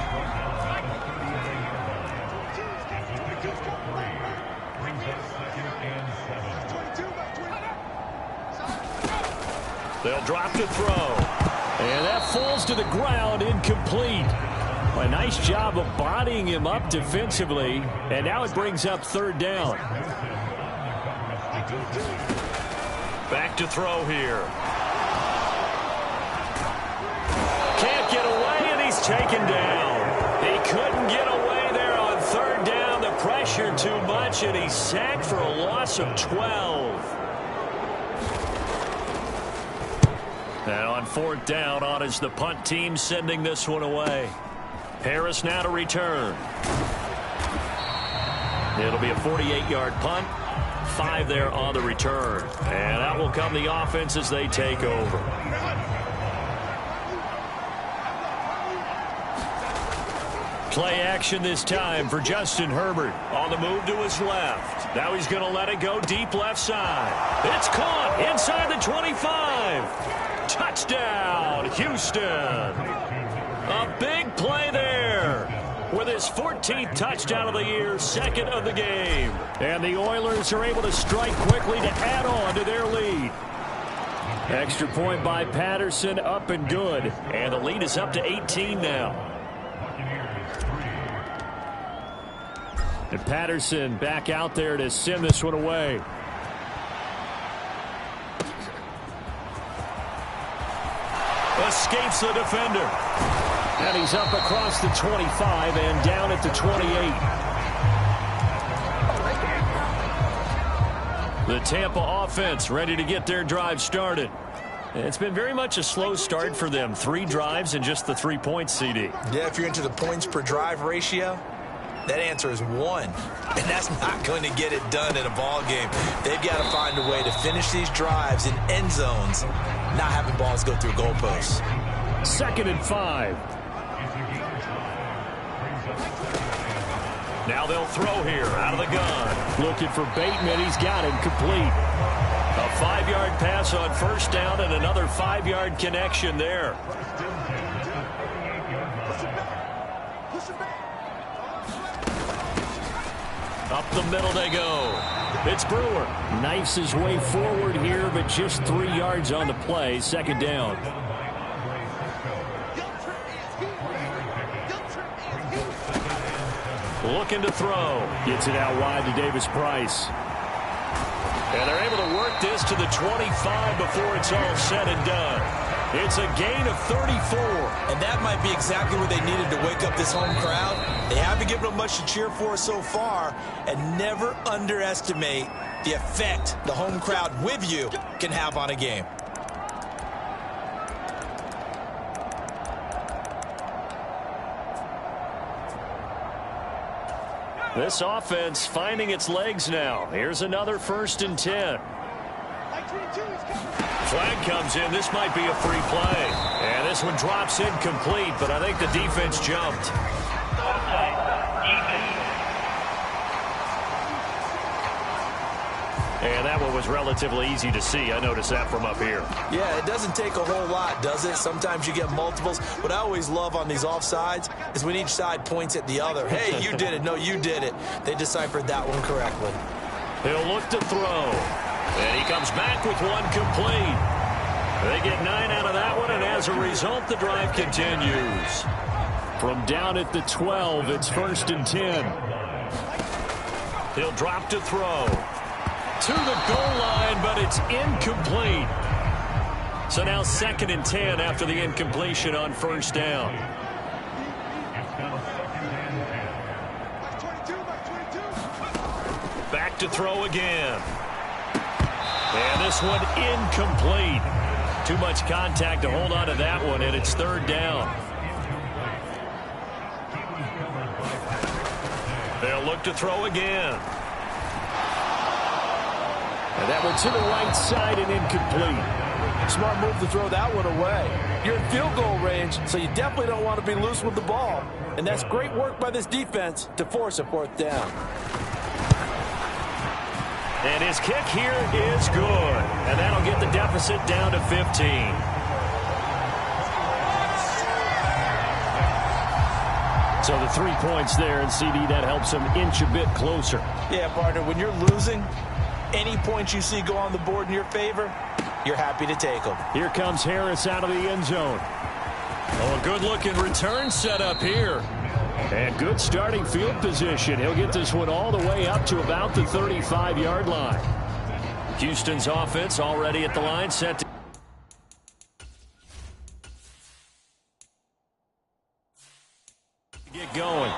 They'll drop to throw. And that falls to the ground, incomplete. A nice job of bodying him up defensively. And now it brings up 3rd down. Back to throw here. Can't get away, and he's taken down. He couldn't get away there on 3rd down. The pressure too much, and he's sacked for a loss of 12. And on 4th down, on is the punt team sending this one away. Harris now to return. It'll be a 48-yard punt. 5 there on the return. And that will come the offense as they take over. Play action this time for Justin Herbert. On the move to his left. Now he's going to let it go deep left side. It's caught inside the 25. Touchdown, Houston. A big play there with his 14th touchdown of the year, 2nd of the game. And the Oilers are able to strike quickly to add on to their lead. Extra point by Patterson, up and good. And the lead is up to 18 now. And Patterson back out there to send this one away. escapes the defender.
And he's up across the 25 and down at the 28. The Tampa offense ready to get their drive started. It's been very much a slow start for them. 3 drives and just the 3 points, CD.
Yeah, if you're into the points per drive ratio, that answer is 1. And that's not going to get it done in a ball game. They've got to find a way to finish these drives in end zones, not having balls go through goalposts.
2nd and 5.
Now they'll throw here out of the gun.
Looking for Bateman. He's got him complete.
A 5-yard pass on first down and another 5-yard connection there. Up the middle they go. It's Brewer.
Knifes his way forward here, but just 3 yards on the play. 2nd down.
Looking to throw.
Gets it out wide to Davis-Price.
And they're able to work this to the 25 before it's all said and done. It's a gain of 34.
And that might be exactly what they needed to wake up this home crowd. They haven't given them much to cheer for so far. And never underestimate the effect the home crowd with you can have on a game.
This offense finding its legs now. Here's another 1st and 10. Flag comes in. This might be a free play. And this one drops incomplete, but I think the defense jumped. And that one was relatively easy to see. I noticed that from up here.
Yeah, it doesn't take a whole lot, does it? Sometimes you get multiples. What I always love on these offsides is when each side points at the other. Hey, you did it. No, you did it. They deciphered that one correctly.
He'll look to throw. And he comes back with one complete. They get 9 out of that one, and as a result, the drive continues.
From down at the 12, it's 1st and 10.
He'll drop to throw. To the goal line, but it's incomplete. So now 2nd and 10 after the incompletion on first down. Back to throw again. And this one incomplete. Too much contact to hold on to that one, and it's 3rd down. They'll look to throw again.
And that one to the right side and incomplete.
Smart move to throw that one away. You're in field goal range, so you definitely don't want to be loose with the ball. And that's great work by this defense to force a 4th down.
And his kick here is good. And that'll get the deficit down to 15.
So the 3 points there, and CD, that helps him inch a bit closer.
Yeah, partner, when you're losing, any points you see go on the board in your favor, you're happy to take them.
Here comes Harris out of the end zone.
Oh, a good-looking return set up here.
And good starting field position. He'll get this one all the way up to about the 35-yard line.
Houston's offense already at the line, set to get going.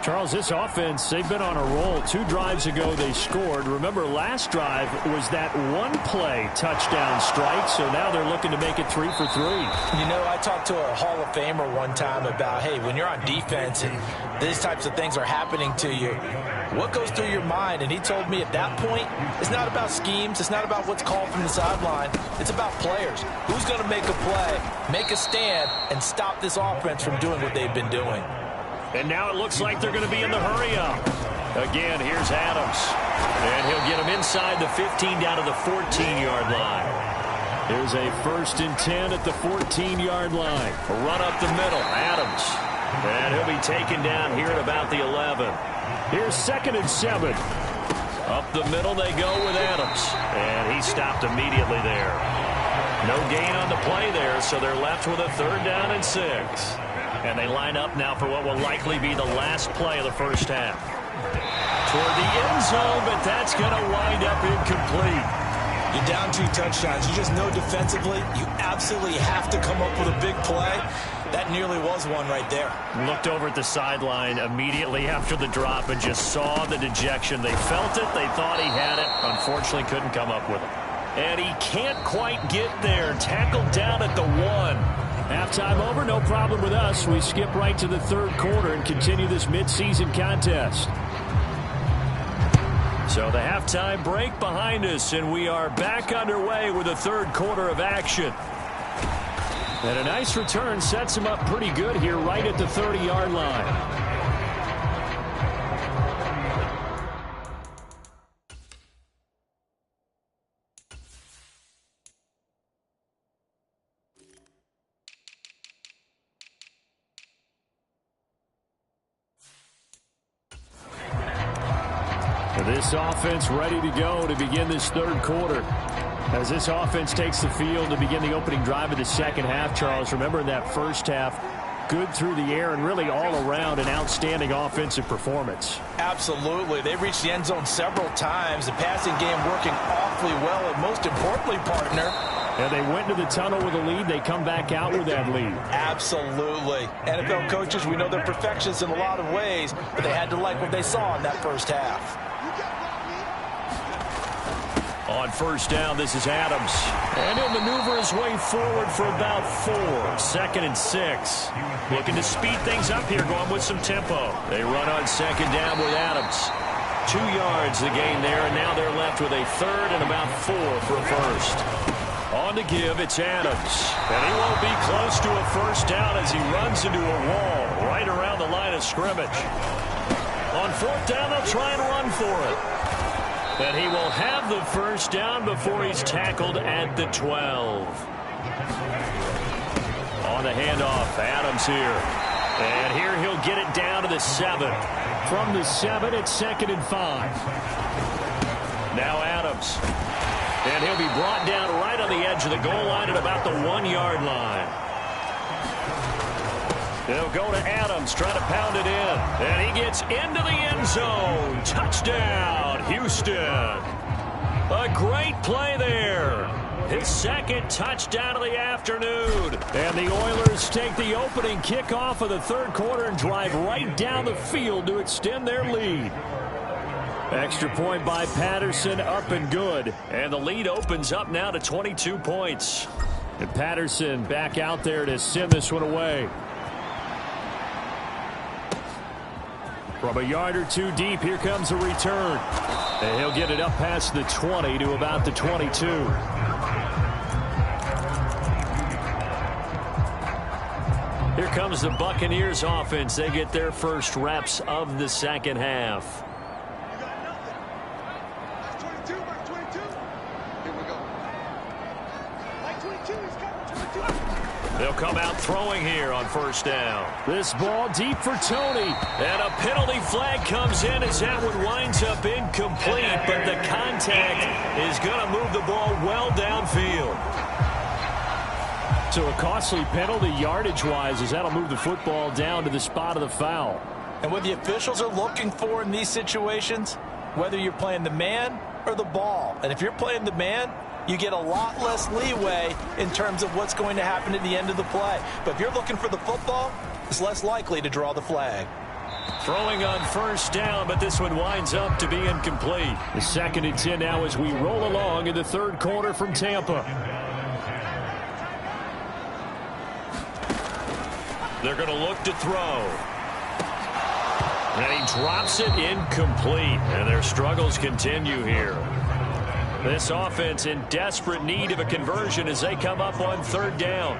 Charles, this offense, they've been on a roll. 2 drives ago, they scored. Remember, last drive was that one-play touchdown strike, so now they're looking to make it 3 for 3.
You know, I talked to a Hall of Famer one time about, hey, when you're on defense and these types of things are happening to you, what goes through your mind? And he told me at that point, it's not about schemes. It's not about what's called from the sideline. It's about players. Who's going to make a play, make a stand, and stop this offense from doing what they've been doing?
And now it looks like they're going to be in the hurry-up. Again, here's Adams. And he'll get him inside the 15 down to the 14-yard line.
Here's a 1st and 10 at the 14-yard line.
A run up the middle. Adams. And he'll be taken down here at about the 11.
Here's 2nd and 7.
Up the middle they go with Adams. And he stopped immediately there. No gain on the play there, so they're left with a 3rd down and 6. And they line up now for what will likely be the last play of the first half. Toward the end zone, but that's going to wind up incomplete.
You're down 2 touchdowns. You just know defensively you absolutely have to come up with a big play. That nearly was one right there.
Looked over at the sideline immediately after the drop and just saw the dejection. They felt it. They thought he had it. Unfortunately, couldn't come up with it. And he can't quite get there. Tackled down at the 1. Halftime over, no problem with us. We skip right to the third quarter and continue this midseason contest. So the halftime break behind us, and we are back underway with the third quarter of action. And a nice return sets him up pretty good here right at the 30-yard line. This offense ready to go to begin this third quarter. As this offense takes the field to begin the opening drive of the second half, Charles, remember in that first half, good through the air and really all around an outstanding offensive performance.
Absolutely. They reached the end zone several times. The passing game working awfully well, and most importantly, partner,
and they went into the tunnel with a lead. They come back out with that lead.
Absolutely. NFL coaches, we know they're perfectionists in a lot of ways, but they had to like what they saw in that first half.
On first down, this is Adams. And he'll maneuver his way forward for about 4. 2nd and 6. Looking to speed things up here, going with some tempo. They run on second down with Adams. 2 yards the gain there, and now they're left with a 3rd and about 4 for a first. On to give, it's Adams. And he won't be close to a first down as he runs into a wall right around the line of scrimmage. On 4th down, they'll try and run for it. And he will have the first down before he's tackled at the 12. On the handoff, Adams here. And here he'll get it down to the 7. From the 7, it's 2nd and 5. Now Adams. And he'll be brought down right on the edge of the goal line at about the 1-yard line. They'll go to Adams, trying to pound it in. And he gets into the end zone. Touchdown, Houston. A great play there. His 2nd touchdown of the afternoon. And the Oilers take the opening kickoff of the third quarter and drive right down the field to extend their lead. Extra point by Patterson, up and good. And the lead opens up now to 22 points. And Patterson back out there to send this one away. From a yard or 2 deep, here comes a return. And he'll get it up past the 20 to about the 22. Here comes the Buccaneers offense. They get their first reps of the second half. They'll come out throwing here on first down. This ball deep for Tony. And a penalty flag comes in as that one winds up incomplete. But the contact is going to move the ball well downfield. So a costly penalty yardage-wise as that'll move the football down to the spot of the foul.
And what the officials are looking for in these situations, whether you're playing the man or the ball. And if you're playing the man, you get a lot less leeway in terms of what's going to happen at the end of the play. But if you're looking for the football, it's less likely to draw the flag.
Throwing on first down, but this one winds up to be incomplete. The 2nd and 10 now as we roll along in the third quarter from Tampa. They're going to look to throw. And he drops it incomplete. And their struggles continue here. This offense in desperate need of a conversion as they come up on 3rd down.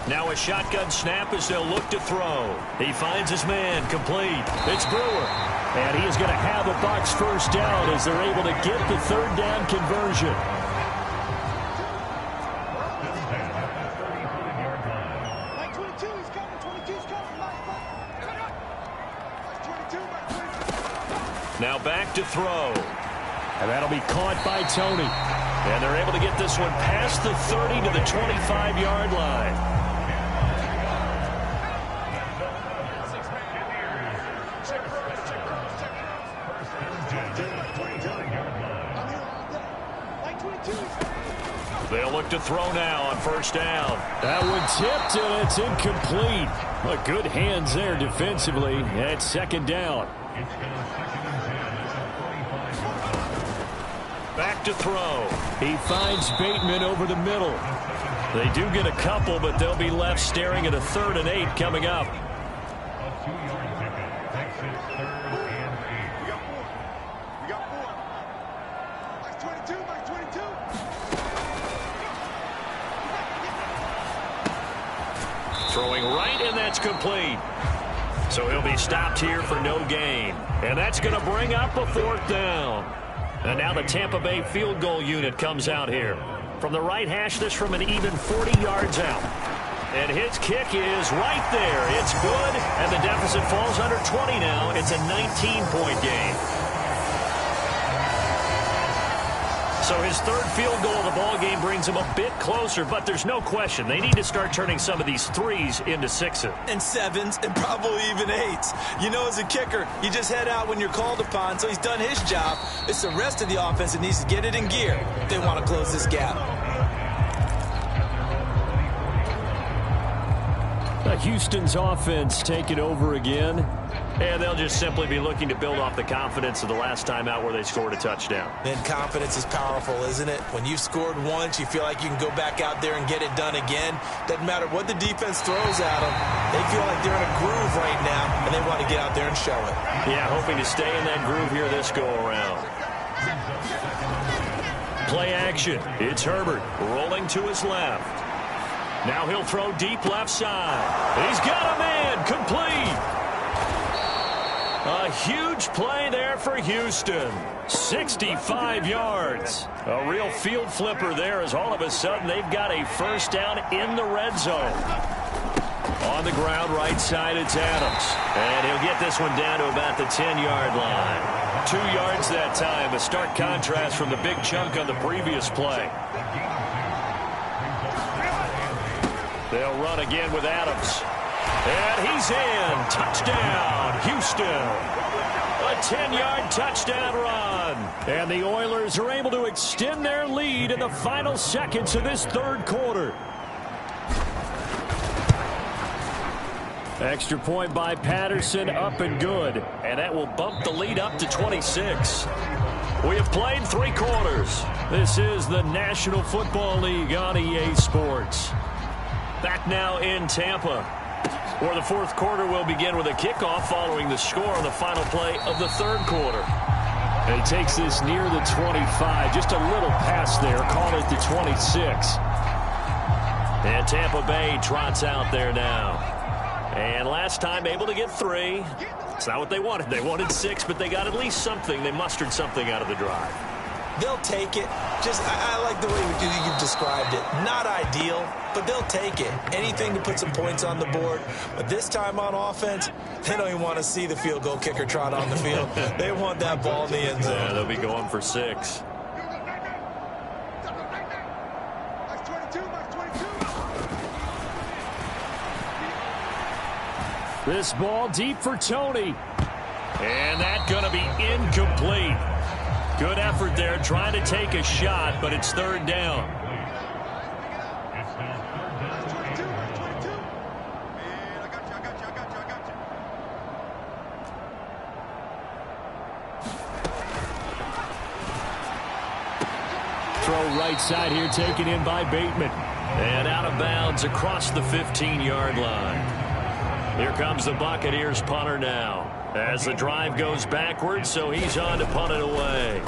Now a shotgun snap as they'll look to throw. He finds his man, complete. It's Brewer. And he is going to have a Bucs first down as they're able to get the 3rd down conversion. Now back to throw. And that'll be caught by Tony. And they're able to get this one past the 30 to the 25-yard line.
look to throw now on first down. That one tipped, and it's incomplete. But good hands there defensively at second down. Back to throw. He finds Bateman over the middle. They do get a couple, but they'll be left staring at a 3rd and 8 coming up. Throwing right, and that's complete. So he'll be stopped here for no gain. And that's going to bring up a 4th down. And now the Tampa Bay field goal unit comes out here. From the right hash, this from an even 40 yards out. And his kick is right there. It's good, and the deficit falls under 20 now. It's a 19-point game. So his 3rd field goal of the ball game brings him a bit closer, but there's no question they need to start turning some of these 3s into 6s.
And 7s, and probably even 8s. You know, as a kicker, you just head out when you're called upon, so he's done his job. It's the rest of the offense that needs to get it in gear if they want to close this gap.
Houston's offense taking over again. And they'll just simply be looking to build off the confidence of the last time out where they scored a touchdown.
And confidence is powerful, isn't it? When you've scored once, you feel like you can go back out there and get it done again. Doesn't matter what the defense throws at them. They feel like they're in a groove right now, and they want to get out there and show it.
Yeah, hoping to stay in that groove here this go-around. Play action. It's Herbert rolling to his left. Now he'll throw deep left side. He's got a man. Complete. A huge play there for Houston. 65 yards. A real field flipper there as all of a sudden they've got a 1st down in the red zone. On the ground, right side, it's Adams. And he'll get this one down to about the 10-yard line. 2 yards that time. A stark contrast from the big chunk on the previous play. They'll run again with Adams. And he's in. Touchdown, Houston. A 10-yard touchdown run. And the Oilers are able to extend their lead in the final seconds of this 3rd quarter. Extra point by Patterson, up and good. And that will bump the lead up to 26. We have played 3 quarters. This is the National Football League on EA Sports. Back now in Tampa, where the 4th quarter will begin with a kickoff following the score on the final play of the 3rd quarter. And he takes this near the 25. Just a little pass there. Call it the 26. And Tampa Bay trots out there now. And last time able to get 3. It's not what they wanted. They wanted 6, but they got at least something. They mustered something out of the drive.
They'll take it. I like the way you've described it. Not ideal, but they'll take it. Anything to put some points on the board. But this time on offense, they don't even want to see the field goal kicker trot on the field. They want that ball in the end zone.
Yeah, they'll be going for 6. This ball deep for Tony. And that's going to be incomplete. Good effort there, trying to take a shot, but it's 3rd down. Throw right side here, taken in by Bateman. And out of bounds across the 15-yard line. Here comes the Buccaneers punter now. As the drive goes backwards, so he's on to punt it away.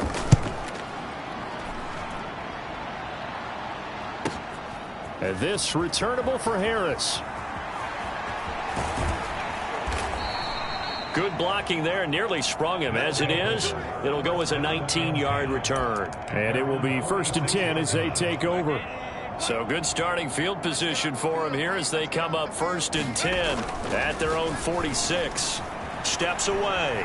And this returnable for Harris. Good blocking there, nearly sprung him. As it is, it'll go as a 19-yard return. And it will be 1st and 10 as they take over. So good starting field position for him here as they come up 1st and 10 at their own 46. Steps away.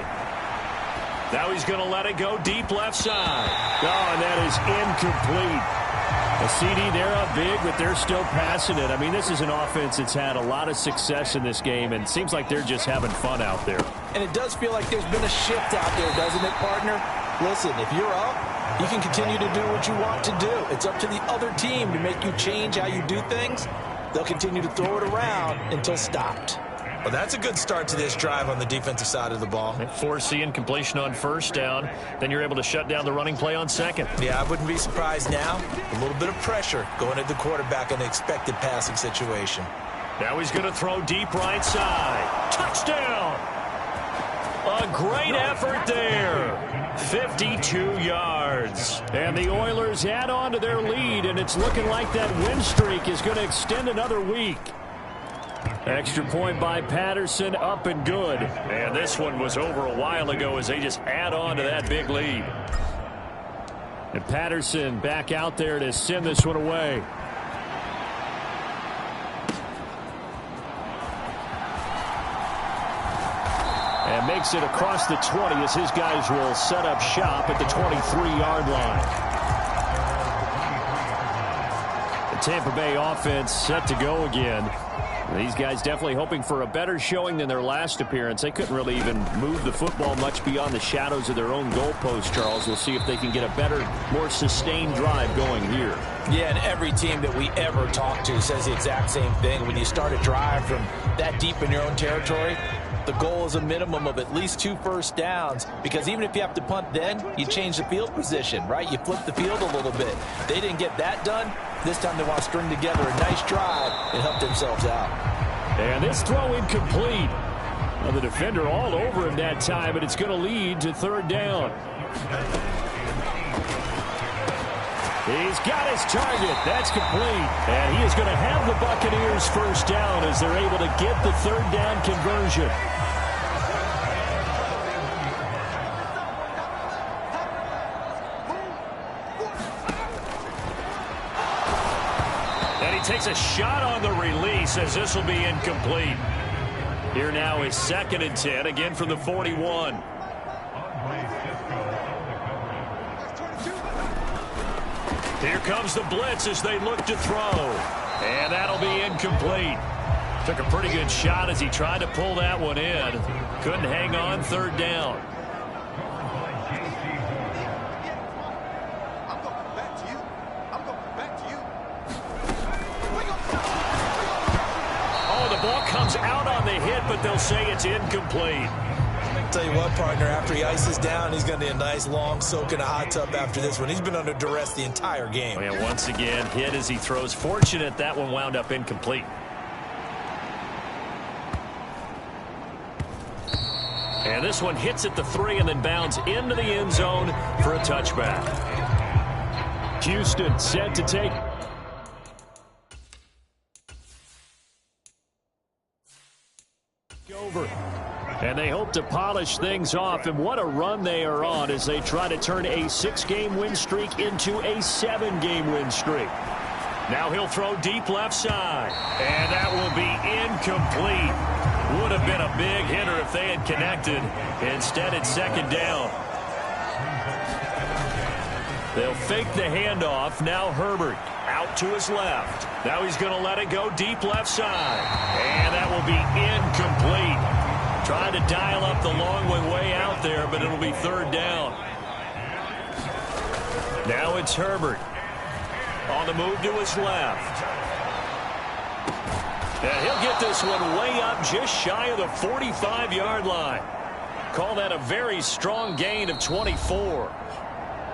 Now he's going to let it go deep left side. Oh, and that is incomplete. A CD there up big, but they're still passing it. I mean, this is an offense that's had a lot of success in this game, and it seems like they're just having fun out there.
And it does feel like there's been a shift out there, doesn't it, partner? Listen, if you're up, You can continue to do what you want to do. It's up to the other team to make you change how you do things. They'll continue to throw it around until stopped. Well, that's a good start to this drive on the defensive side of the ball.
They force the incompletion on first down. Then you're able to shut down the running play on second.
Yeah, I wouldn't be surprised now. A little bit of pressure going at the quarterback in the expected passing situation.
Now he's going to throw deep right side. Touchdown! A great effort there. 52 yards. And the Oilers add on to their lead, and it's looking like that win streak is going to extend another week. Extra point by Patterson, up and good. And this one was over a while ago as they just add on to that big lead. And Patterson back out there to send this one away. And makes it across the 20 as his guys will set up shop at the 23-yard line. The Tampa Bay offense set to go again. These guys definitely hoping for a better showing than their last appearance. They couldn't really even move the football much beyond the shadows of their own goalpost, Charles. We'll see if they can get a better, more sustained drive going here.
Yeah, and every team that we ever talk to says the exact same thing. When you start a drive from that deep in your own territory, the goal is a minimum of at least 2 first downs, because even if you have to punt then, you change the field position, right? You flip the field a little bit. They didn't get that done. This time they want to string together a nice drive and help themselves out. And this throw incomplete.
Well, the defender all over him that time, but it's going to lead to third down. He's got his target. That's complete. And he is going to have the Buccaneers first down as they're able to get the third down conversion. And he takes a shot on the release as this will be incomplete. Here now is 2nd and 10, again from the 41. Here comes the blitz as they look to throw. And that'll be incomplete. Took a pretty good shot as he tried to pull that one in. Couldn't hang on, third down. Oh, the ball comes out on the hit, but they'll say it's incomplete.
Tell you what, partner, after he ices down, he's going to need a nice long soak in a hot tub after this one. He's been under duress the entire game.
And once again, hit as he throws. Fortunate that one wound up incomplete. And this one hits at the 3 and then bounds into the end zone for a touchback. Houston set to take over. And they hope to polish things off, and what a run they are on as they try to turn a 6-game win streak into a 7-game win streak. Now he'll throw deep left side, and that will be incomplete. Would have been a big hitter if they had connected. Instead, it's 2nd down. They'll fake the handoff. Now Herbert out to his left. Now he's going to let it go deep left side, and that will be incomplete. Trying to dial up the long way out there, but it'll be 3rd down. Now it's Herbert. On the move to his left. And he'll get this one way up just shy of the 45-yard line. Call that a very strong gain of 24.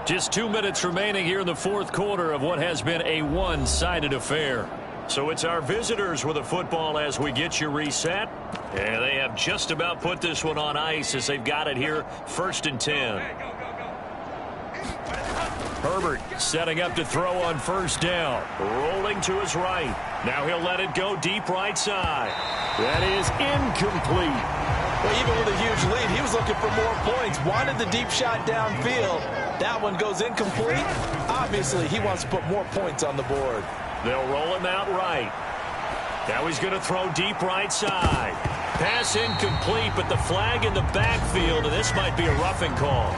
Just 2 minutes remaining here in the 4th quarter of what has been a one-sided affair. So it's our visitors with the football as we get you reset. And they have just about put this one on ice as they've got it here, 1st and 10. Herbert setting up to throw on 1st down. Rolling to his right. Now he'll let it go deep right side. That is incomplete.
Well, even with a huge lead, he was looking for more points. Wanted the deep shot downfield. That one goes incomplete. Obviously, he wants to put more points on the board.
They'll roll him out right. Now he's going to throw deep right side. Pass incomplete, but the flag in the backfield, and this might be a roughing call.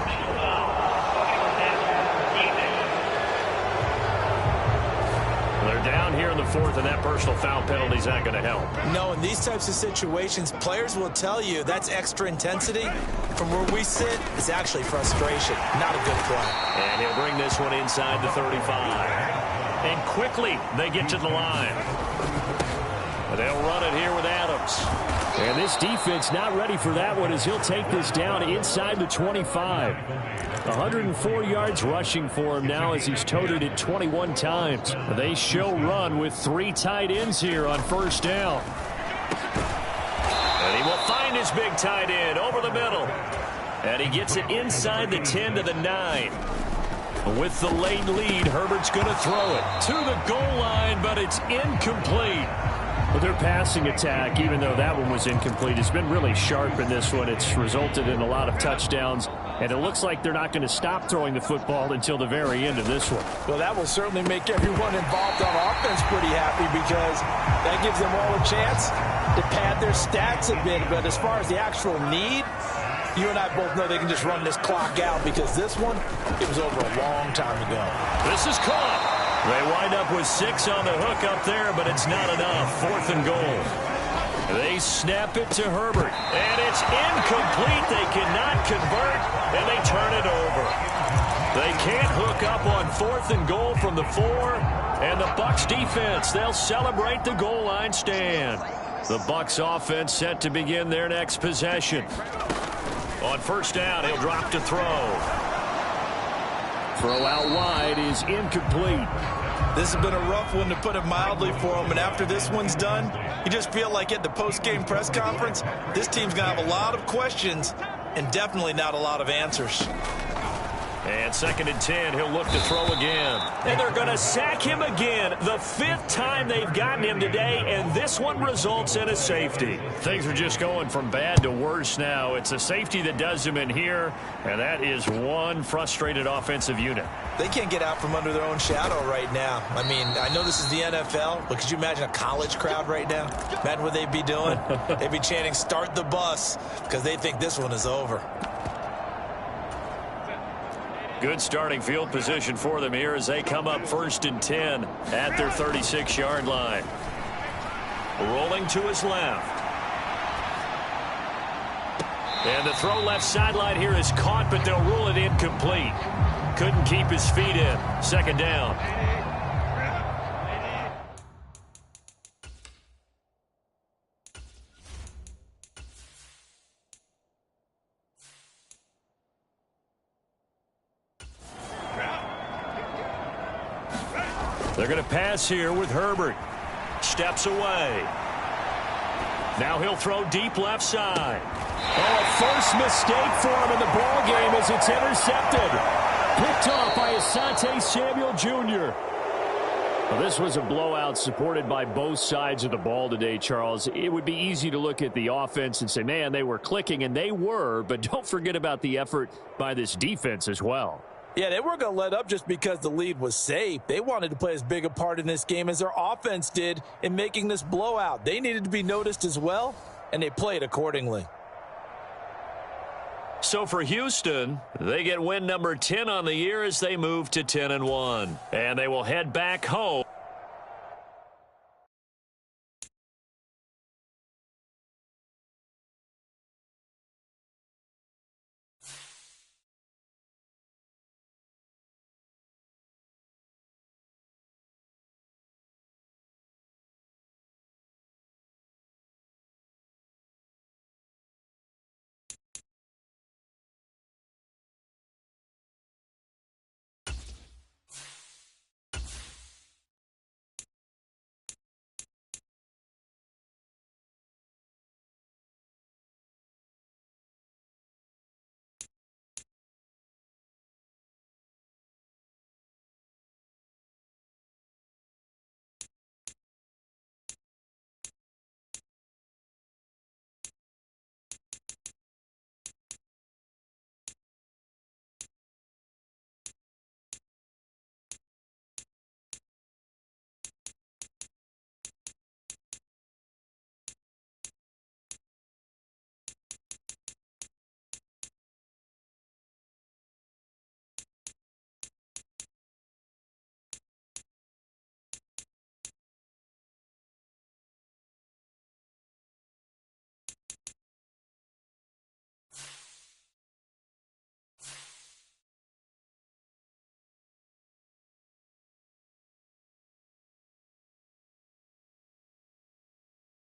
They're They're down here in the fourth, and that personal foul penalty is not going to help.
No, in these types of situations, players will tell you that's extra intensity. From where we sit, it's actually frustration. Not a good play.
And he'll bring this one inside the 35. And quickly, they get to the line. They'll run it here with Adams.
And this defense not ready for that one as he'll take this down inside the 25. 104 yards rushing for him now as he's toted it 21 times. They show run with 3 tight ends here on first down.
And he will find his big tight end over the middle. And he gets it inside the 10 to the 9. With the late lead, Herbert's going to throw it to the goal line, but it's incomplete.
Well, their passing attack, even though that one was incomplete, has been really sharp in this one. It's resulted in a lot of touchdowns, and it looks like they're not going to stop throwing the football until the very end of this one.
Well, that will certainly make everyone involved on offense pretty happy because that gives them all a chance to pad their stats a bit. But as far as the actual need, you and I both know they can just run this clock out because this one, it was over a long time ago.
This is caught. They wind up with 6 on the hook up there, but it's not enough. 4th and goal. They snap it to Herbert, and it's incomplete. They cannot convert, and they turn it over. They can't hook up on 4th and goal from the 4, and the Bucs defense, they'll celebrate the goal line stand. The Bucs offense set to begin their next possession. On first down, he'll drop to throw.
Throw out wide is incomplete.
This has been a rough one, to put it mildly, for him. And after this one's done, you just feel like at the post-game press conference, this team's going to have a lot of questions and definitely not a lot of answers.
And 2nd and 10, he'll look to throw again. And they're going to sack him again. The 5th time they've gotten him today, and this one results in a safety. Things are just going from bad to worse now. It's a safety that does him in here, and that is one frustrated offensive unit.
They can't get out from under their own shadow right now. I mean, I know this is the NFL, but could you imagine a college crowd right now? Imagine what they'd be doing. They'd be chanting, "Start the bus," because they think this one is over.
Good starting field position for them here as they come up 1st and 10 at their 36-yard line. Rolling to his left. And the throw left sideline here is caught, but they'll rule it incomplete. Couldn't keep his feet in. 2nd down. They're going to pass here with Herbert. Steps away. Now he'll throw deep left side.
Oh, a first mistake for him in the ball game as it's intercepted. Picked off by Asante Samuel Jr. Well, this was a blowout supported by both sides of the ball today, Charles. It would be easy to look at the offense and say, man, they were clicking, and they were, but don't forget about the effort by this defense as well.
Yeah, they weren't going to let up just because the lead was safe. They wanted to play as big a part in this game as their offense did in making this blowout. They needed to be noticed as well, and they played accordingly.
So for Houston, they get win number 10 on the year as they move to 10-1. And they will head back home.